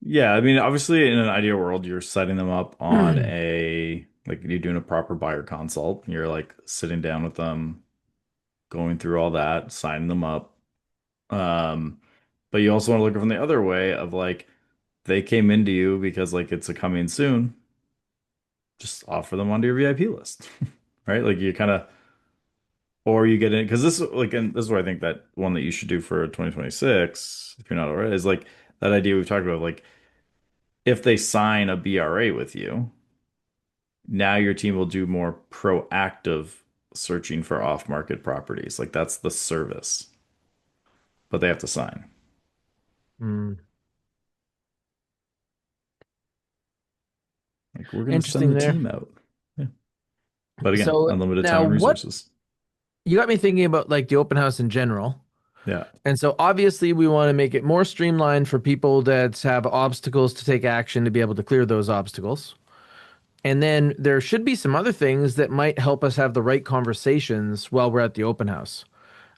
yeah, I mean obviously in an ideal world you're setting them up on a like you're doing a proper buyer consult. You're like sitting down with them, going through all that, signing them up. But you also want to look from the other way of like they came into you because like it's a coming soon, just offer them onto your VIP list, right? Like you kind of, or you get in because this like, and this is what I think that one that you should do for 2026, if you're not already, is like that idea we've talked about, like if they sign a BRA with you, now your team will do more proactive searching for off-market properties. Like that's the service, but they have to sign. Hmm. Like we're gonna send Interesting the there. team out. Yeah. But again, So unlimited time now and what resources. you got me thinking about like the open house in general. Yeah. And so obviously we want to make it more streamlined for people that have obstacles to take action to be able to clear those obstacles. And then there should be some other things that might help us have the right conversations while we're at the open house.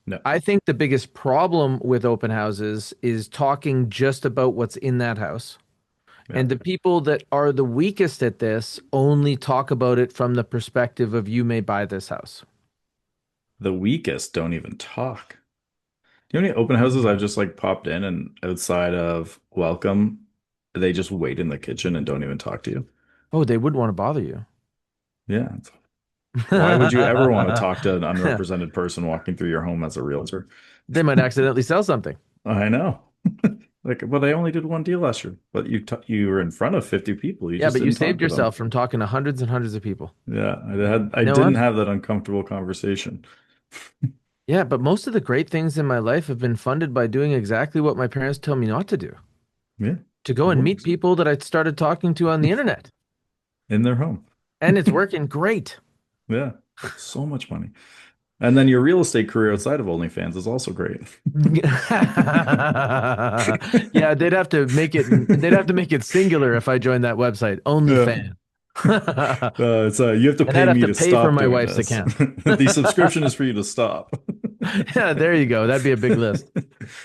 No. I think the biggest problem with open houses is talking just about what's in that house. Yeah. And the people that are the weakest at this only talk about it from the perspective of you may buy this house. The weakest don't even talk. Do you know how many open houses I've just like popped in and outside of welcome, they just wait in the kitchen and don't even talk to you? Oh, they wouldn't want to bother you. Yeah. Why would you ever want to talk to an unrepresented person walking through your home as a realtor? They might accidentally sell something. I know. Like, well, they only did one deal last year, but you were in front of 50 people. You Yeah, just but you didn't talk saved to them. yourself from talking to hundreds and hundreds of people. Yeah, I You know didn't what? have that uncomfortable conversation. Yeah, but most of the great things in my life have been funded by doing exactly what my parents tell me not to do. Yeah, To go it and meet works people that I started talking to on the internet. in their home. And it's working great. Yeah, so much money. And then your real estate career outside of OnlyFans is also great. Yeah, they'd have to make it singular if I joined that website. Only Yeah. fan. It's you have to And I'd pay have me to to pay for stop my doing wife's this. account. The subscription is for you to stop. Yeah, there you go. That'd be a big list.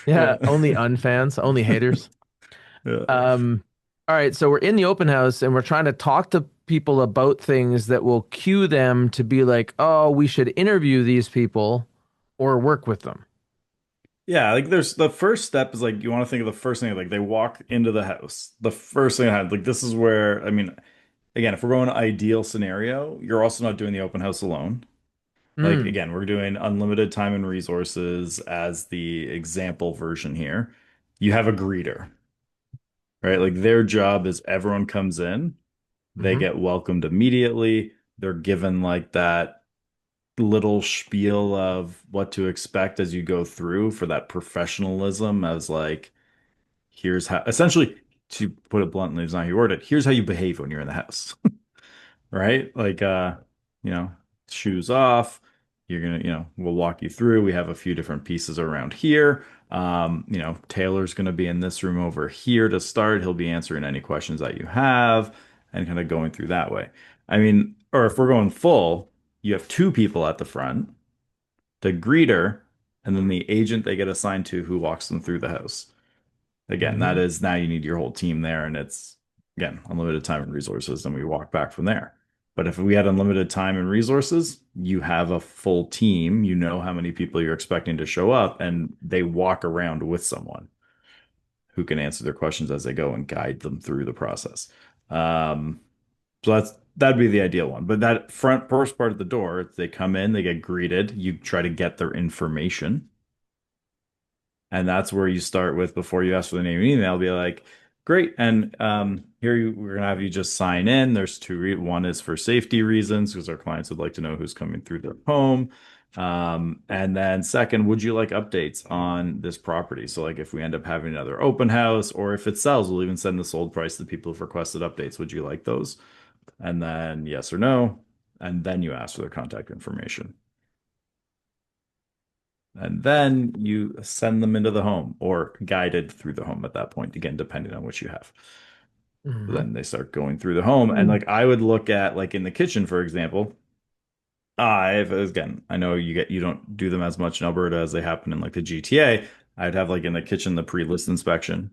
Yeah. Yeah, only unfans, only haters. Yeah. Um, all right, so we're in the open house and we're trying to talk to people about things that will cue them to be like, oh, we should interview these people or work with them. Yeah, like there's the first step is like you want to think of the first thing like they walk into the house. The first thing I had like this is where I mean again, if we're going ideal scenario, you're also not doing the open house alone. Like Mm, again, we're doing unlimited time and resources as the example version here. You have a greeter, right? Like their job is everyone comes in, they hmm get welcomed immediately. They're given like that little spiel of what to expect as you go through for that professionalism as like here's how essentially to put it bluntly, it's not how you word it, here's how you behave when you're in the house. Right? Like you know, shoes off. You're gonna, we'll walk you through. We have a few different pieces around here. Taylor's gonna be in this room over here to start. He'll be answering any questions that you have and kind of going through that way. I mean, or if we're going full, you have two people at the front, the greeter, and then the agent they get assigned to who walks them through the house. Again, that hmm is now you need your whole team there, and it's again unlimited time and resources, and we walk back from there. But if we had unlimited time and resources, you have a full team, you know how many people you're expecting to show up, and they walk around with someone who can answer their questions as they go and guide them through the process. Um, so that'd be the ideal one. But that front first part of the door, they come in, they get greeted, you try to get their information. And that's where you start with before you ask for the name and email, be like, great. And we're gonna have you just sign in. There's two. One is for safety reasons because our clients would like to know who's coming through their home. And then second, would you like updates on this property? So like if we end up having another open house or if it sells, we'll even send the sold price to people who've requested updates. Would you like those? And then yes or no. And then you ask for their contact information. And then you send them into the home or guided through the home at that point, again, depending on what you have. hmm Then they start going through the home. And like I would look at like in the kitchen, for example, I've again, I know you don't do them as much in Alberta as they happen in like the GTA. I'd have like in the kitchen the pre-list inspection.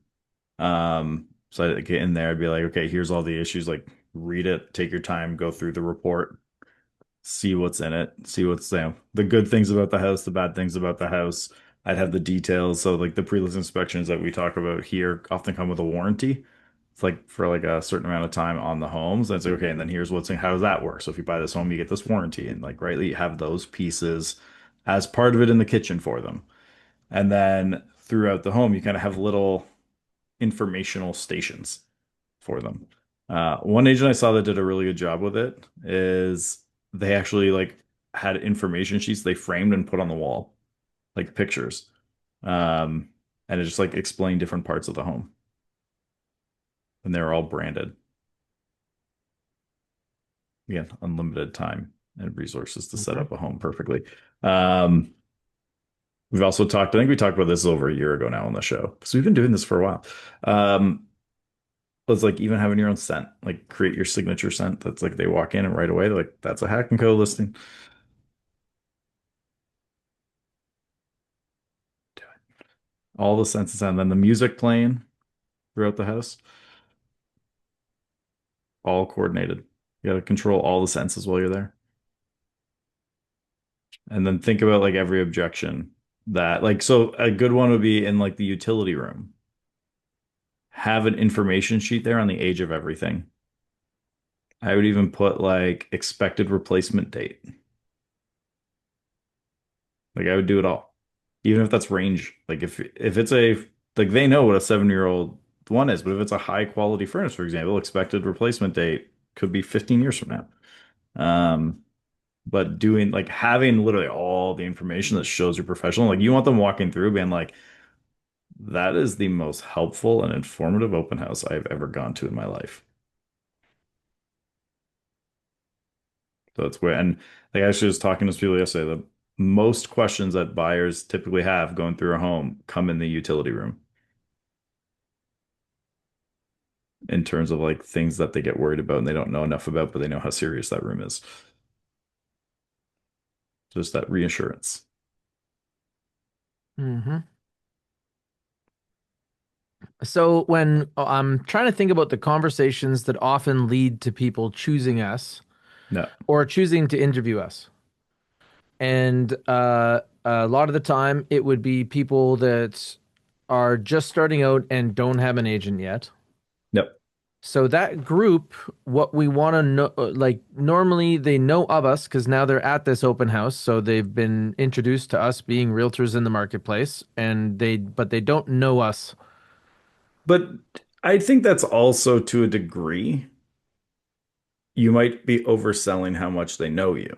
So I'd get in there, I'd be like, okay, here's all the issues, like read it, take your time, go through the report, see what's in it, see what's, the good things about the house, the bad things about the house. I'd have the details. So like the pre-list inspections that we talk about here often come with a warranty. It's like for like a certain amount of time on the homes. And it's like, okay, and then here's what's in, how does that work? So if you buy this home, you get this warranty and like rightly have those pieces as part of it in the kitchen for them. And then throughout the home, you kind of have little informational stations for them. One agent I saw that did a really good job with it is they actually like had information sheets they framed and put on the wall, like pictures. Um, and it just like explained different parts of the home. And they were all branded. Again, unlimited time and resources to set hmm up a home perfectly. Um, we've also talked, I think we talked about this over a year ago now on the show because we've been doing this for a while. Was like even having your own scent, like create your signature scent. That's like they walk in and right away they're like, that's a Hack and Co listing. All the senses and then the music playing throughout the house, all coordinated. You got to control all the senses while you're there. And then think about like every objection that like so a good one would be in like the utility room. Have an information sheet there on the age of everything. I would even put like expected replacement date. Like I would do it all. Even if that's range. Like if it's a like they know what a 7-year-old one is, but if it's a high quality furnace, for example, expected replacement date could be 15 years from now. Um, but doing like having literally all the information that shows you're professional, like you want them walking through being like, that is the most helpful and informative open house I've ever gone to in my life. So that's where, and like I actually was talking to some people yesterday, the most questions that buyers typically have going through a home come in the utility room in terms of like things that they get worried about and they don't know enough about, but they know how serious that room is. Just that reassurance. hmm So when I'm trying to think about the conversations that often lead to people choosing us No. or choosing to interview us. And a lot of the time, it would be people that are just starting out and don't have an agent yet. No. So that group, what we want to know, like normally they know of us because now they're at this open house. So they've been introduced to us being realtors in the marketplace, and but they don't know us. But I think that's also to a degree, you might be overselling how much they know you,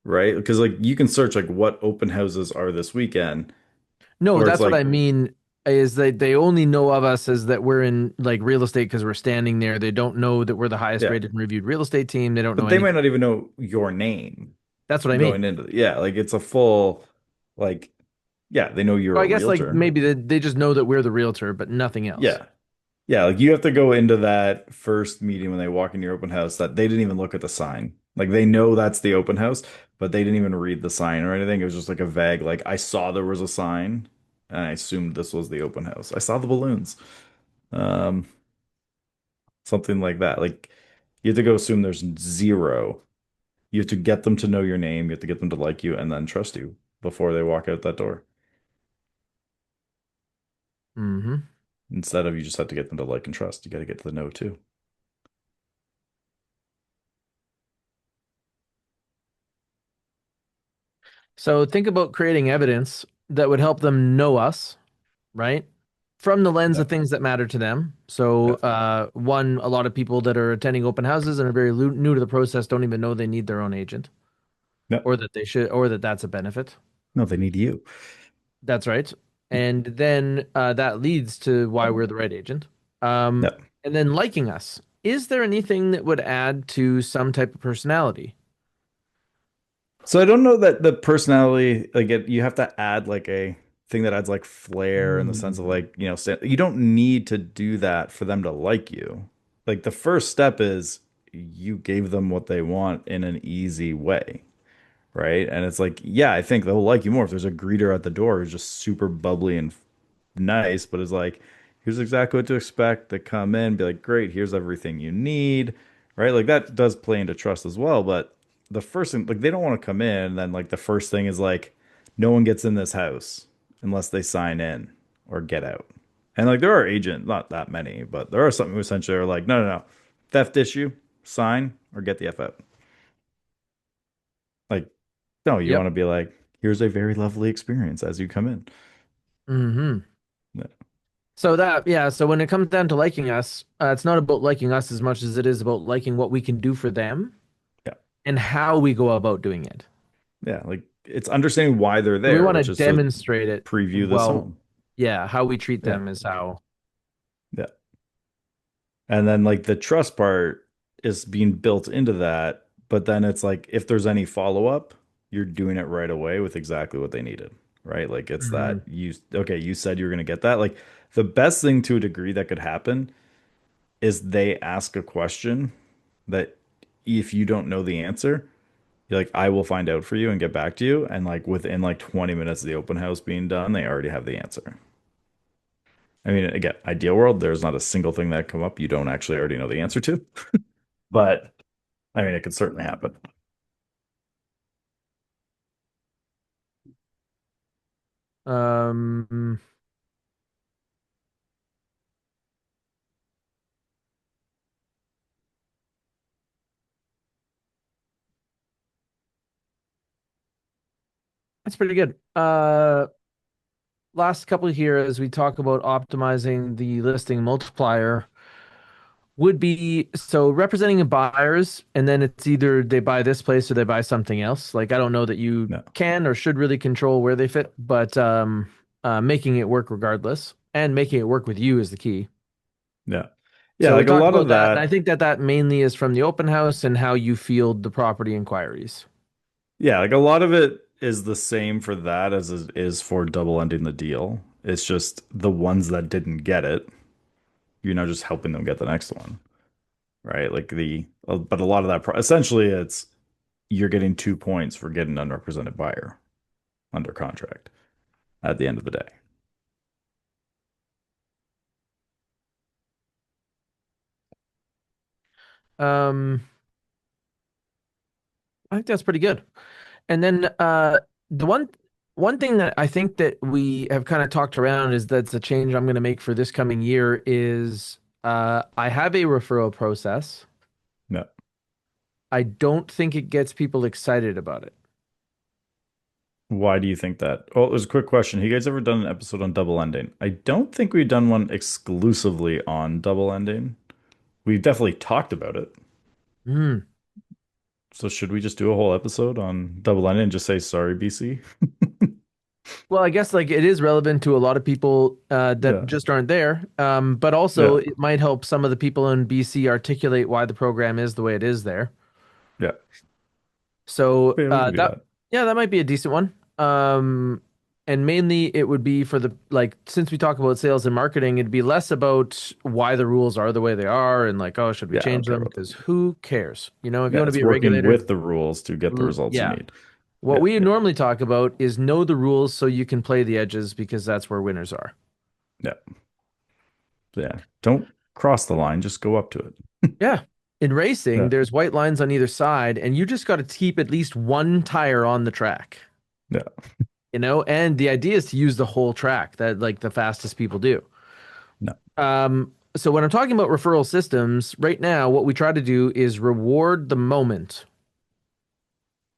right? Because like you can search like what open houses are this weekend, No, or it's that's what I like, mean. Is that they only know of us as that we're in like real estate because we're standing there. They don't know that we're the highest yeah, rated and reviewed real estate team. They don't know but they might anything. not even know your name That's what I mean. going into yeah, like it's a full like yeah, they know you're So a I guess like realtor. maybe they just know that we're the realtor, but nothing else. Yeah. Yeah, like you have to go into that first meeting when they walk in your open house that they didn't even look at the sign. Like they know that's the open house, but they didn't even read the sign or anything. It was just like a vague, like I saw there was a sign and I assumed this was the open house. I saw the balloons. Um, Something like that. Like you have to go assume there's zero. You have to get them to know your name, you have to get them to like you and then trust you before they walk out that door. Hmm. Instead of you just have to get them to like and trust. You got to get to the know too. So think about creating evidence that would help them know us, right? From the lens Yeah. of things that matter to them. So, Yeah. one, a lot of people that are attending open houses and are very new to the process don't even know they need their own agent, No. or that they should, or that that's a benefit. No, they need you. That's right. And then that leads to why we're the right agent. No. And then liking us. Is there anything that would add to some type of personality? So I don't know that the personality, like you have to add like a thing that adds like flair in the sense of Hmm. like, you don't need to do that for them to like you. Like the first step is you gave them what they want in an easy way, right? And it's like, yeah, I think they'll like you more if there's a greeter at the door who's just super bubbly and nice, but is like, here's exactly what to expect. They come in, be like, great, here's everything you need, right? Like that does play into trust as well. But the first thing, like, they don't want to come in, and then like the first thing is like, no one gets in this house unless they sign in or get out. And like there are agents, not that many, but there are some who essentially are like, no, no, no, theft issue, sign or get the F out. Like, no, you want Yep. to be like, here's a very lovely experience as you come in. Hmm. Yeah. So that, yeah. So when it comes down to liking us, it's not about liking us as much as it is about liking what we can do for them Yeah. and how we go about doing it. Yeah, like it's understanding why they're So we there, want to which is to demonstrate it preview this well. home. Yeah, how we treat Yeah, them is how. yeah. And then like the trust part is being built into that, but then it's like if there's any follow-up, you're doing it right away with exactly what they needed, right? Like it's Hmm. that okay, you said you were gonna get that. Like the best thing to a degree that could happen is they ask a question that if you don't know the answer, you're like, I will find out for you and get back to you. And like within like 20 minutes of the open house being done, they already have the answer. I mean, again, ideal world, there's not a single thing that come up you don't actually already know the answer to. But I mean, it could certainly happen. Um, that's pretty good. Last couple here as we talk about optimizing the listing multiplier would be so representing buyers, and then it's either they buy this place or they buy something else. Like I don't know that you No. can or should really control where they fit, but making it work regardless and making it work with you is the key. Yeah. Yeah. So we Like a talked lot about of that, and I that. think that that mainly is from the open house and how you field the property inquiries. Yeah. Like a lot of it is the same for that as it is for double ending the deal. It's just the ones that didn't get it, you're now just helping them get the next one. Right. Like but a lot of that, essentially, it's you're getting 2 points for getting an unrepresented buyer under contract at the end of the day. Um, I think that's pretty good. And then the one thing that I think that we have kind of talked around is that's a change I'm going to make for this coming year is I have a referral process. No. I don't think it gets people excited about it. Why do you think that? Oh, there's a quick question. Have you guys ever done an episode on double ending? I don't think we've done one exclusively on double ending. We've definitely talked about it. Hmm. So should we just do a whole episode on double ending and just say sorry, BC? Well, I guess like it is relevant to a lot of people that Yeah. just aren't there. But also Yeah. it might help some of the people in BC articulate why the program is the way it is there. Yeah. So Yeah, we can do that that. yeah, that might be a decent one. And mainly it would be for the like since we talk about sales and marketing, it'd be less about why the rules are the way they are and like, oh, should we Yeah, I don't change care them? about Because those. who cares? You know, if you Yeah, want to be it's a working regulator, with the rules to get the results you yeah. need. What Yeah, we yeah, normally talk about is know the rules so you can play the edges because that's where winners are. yeah. Yeah. Don't cross the line, just go up to it. Yeah. In racing, Yeah. there's white lines on either side, and you just got to keep at least one tire on the track, Yeah. you know? And the idea is to use the whole track that like the fastest people do. No. So when I'm talking about referral systems, right now, what we try to do is reward the moment.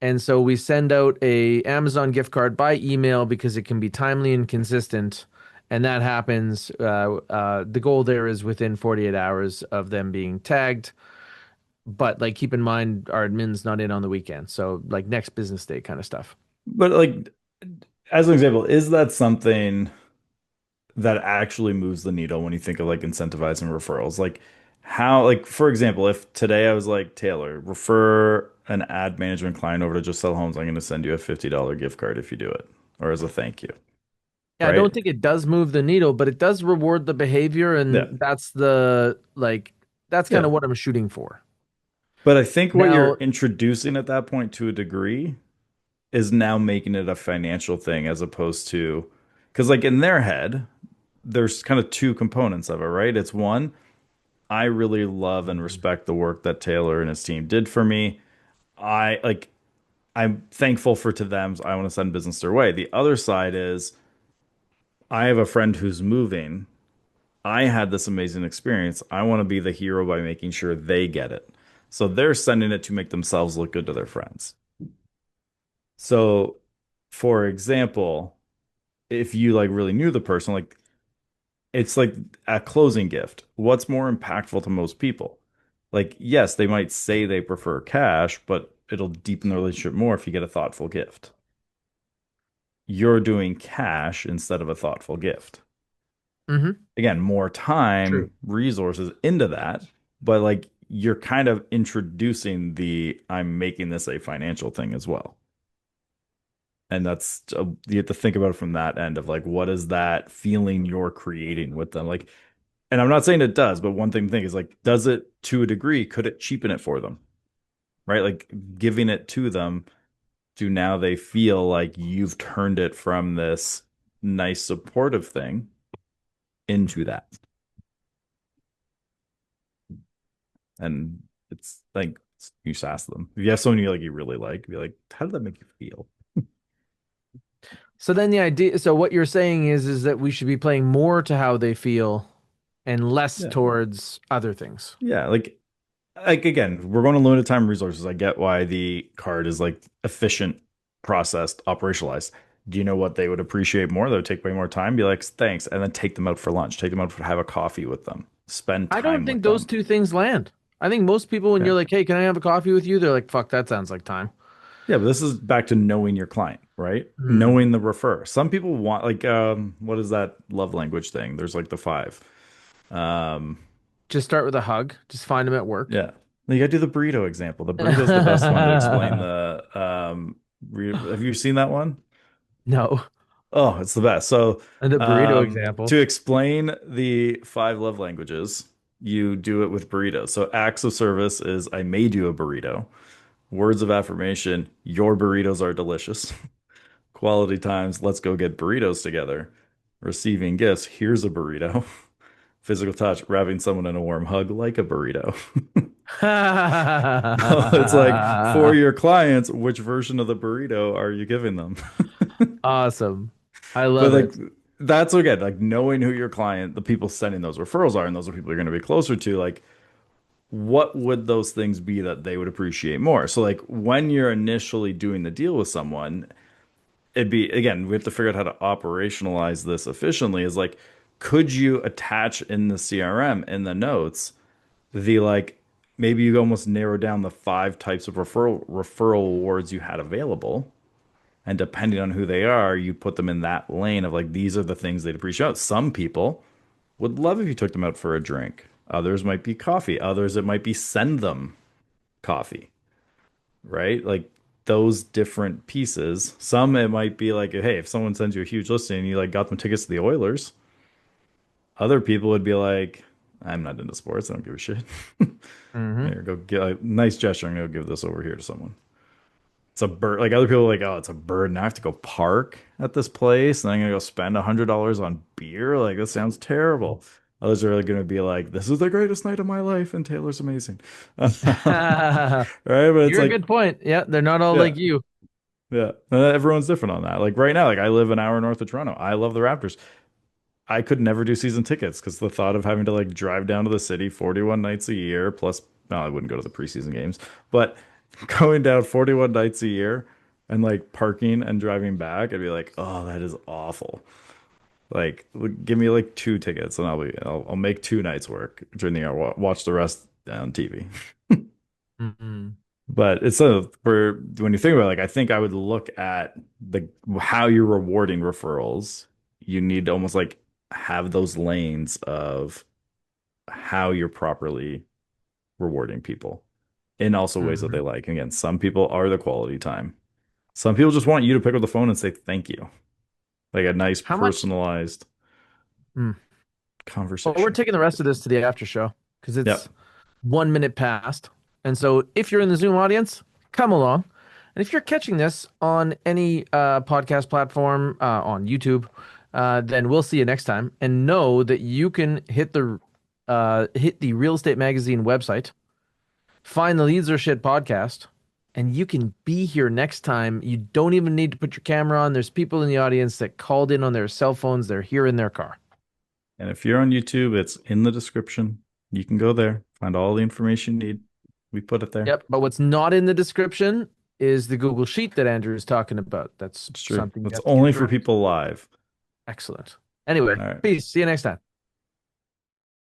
And so we send out a Amazon gift card by email because it can be timely and consistent. And that happens. The goal there is within 48 hours of them being tagged. But like, keep in mind, our admin's not in on the weekend. So like next business day kind of stuff. But like as an example, is that something that actually moves the needle when you think of like incentivizing referrals? Like how, like for example, if today I was like, Taylor, refer an ad management client over to Just Sell Homes, I'm going to send you a $50 gift card if you do it, or as a thank you, Yeah, I don't right? think it does move the needle, but it does reward the behavior. Yeah. And that's the like, that's kind Yeah. of what I'm shooting for. But I think what you're Now, introducing at that point to a degree is now making it a financial thing as opposed to, because like in their head, there's kind of two components of it, right? It's one, I really love and respect the work that Taylor and his team did for me. I like I'm thankful for to them. So I want to send business their way. The other side is I have a friend who's moving. I had this amazing experience. I want to be the hero by making sure they get it. So they're sending it to make themselves look good to their friends. So, for example, if you like really knew the person, like it's like a closing gift. What's more impactful to most people? Like, yes, they might say they prefer cash, but it'll deepen the relationship more if you get a thoughtful gift. You're doing cash instead of a thoughtful gift. mhm, Again, more true. time, resources into that, but like you're kind of introducing the I'm making this a financial thing as well. And that's you have to think about it from that end of like what is that feeling you're creating with them? Like, and I'm not saying it does, but one thing to think is like, does it to a degree, could it cheapen it for them? Right? Like giving it to them, do now they feel like you've turned it from this nice supportive thing into that. And it's like you just ask them. If you have someone you really like, be like, how did that make you feel? So then the idea, so what you're saying is that we should be playing more to how they feel and less Yeah. towards other things. Yeah. Like again, we're going to limited time resources. I get why the card is like efficient, processed, operationalized. Do you know what they would appreciate more? That would take way more time. Be like, thanks, and then take them out for lunch. Take them out for have a coffee with them. Spend I don't time think with those them. two things land. I think most people, when Yeah. you're like, hey, can I have a coffee with you? They're like, fuck, that sounds like time. Yeah, but this is back to knowing your client, right? Hmm. Knowing the refer. Some people want like what is that love language thing? There's like the five. Um Just start with a hug. Just find them at work. Yeah. You gotta do the burrito example. The burrito's the best one to explain the have you seen that one? No, Oh, it's the best. So the burrito example. to explain the five love languages, you do it with burritos. So acts of service is I made you a burrito. Words of affirmation, your burritos are delicious. Quality times, let's go get burritos together. Receiving gifts, here's a burrito. Physical touch, wrapping someone in a warm hug like a burrito. It's like for your clients, which version of the burrito are you giving them? Awesome. I But love like it. that's again, like knowing who your client, the people sending those referrals are, and those are people you're going to be closer to, like what would those things be that they would appreciate more? So like when you're initially doing the deal with someone, it'd be again, we have to figure out how to operationalize this efficiently is like, could you attach in the CRM in the notes the like maybe you almost narrow down the five types of referral awards you had available, and depending on who they are, you put them in that lane of like these are the things they'd appreciate. Some people would love if you took them out for a drink. Others might be coffee. Others it might be send them coffee, right? Like those different pieces. Some it might be like, hey, if someone sends you a huge listing and you like got them tickets to the Oilers, other people would be like, I'm not into sports. I don't give a shit. Hmm. Here, go get a nice gesture. I'm gonna give this over here to someone. It's a bird. Like other people are like, oh, it's a bird. Now I have to go park at this place, and I'm gonna go spend $100 on beer. Like this sounds terrible. Others are really gonna be like, this is the greatest night of my life, and Taylor's amazing. Right? But it's You're a like, good point. Yeah, they're not all yeah, like you. yeah. Everyone's different on that. Like right now, like I live an hour north of Toronto. I love the Raptors. I could never do season tickets because the thought of having to like drive down to the city 41 nights a year plus, no, I wouldn't go to the preseason games, but going down 41 nights a year and like parking and driving back, I'd be like, oh, that is awful. Like, give me like two tickets and I'll make 2 nights work during the year. Watch the rest on TV. Hmm. But it's for when you think about it, like I think I would look at the how you're rewarding referrals. You need to almost like have those lanes of how you're properly rewarding people in also ways that they Hmm. like. Again, some people are the quality time. Some people just want you to pick up the phone and say thank you. Like a nice How much? personalized Hmm. Well, we're conversation. taking the rest of this to the after show because it's Yep. 1 minute past. And so if you're in the Zoom audience, come along. And if you're catching this on any podcast platform, on YouTube, then we'll see you next time. And know that you can hit the Real Estate Magazine website, find the Leads or Shit podcast, and you can be here next time. You don't even need to put your camera on. There's people in the audience that called in on their cell phones. They're here in their car. And if you're on YouTube, it's in the description. You can go there, find all the information you need. We put it there. Yep. But what's not in the description is the Google Sheet that Andrew is talking about. That's It's true. something you That's have to get only for correct. people live. Excellent. Anyway, All right. peace. See you next time.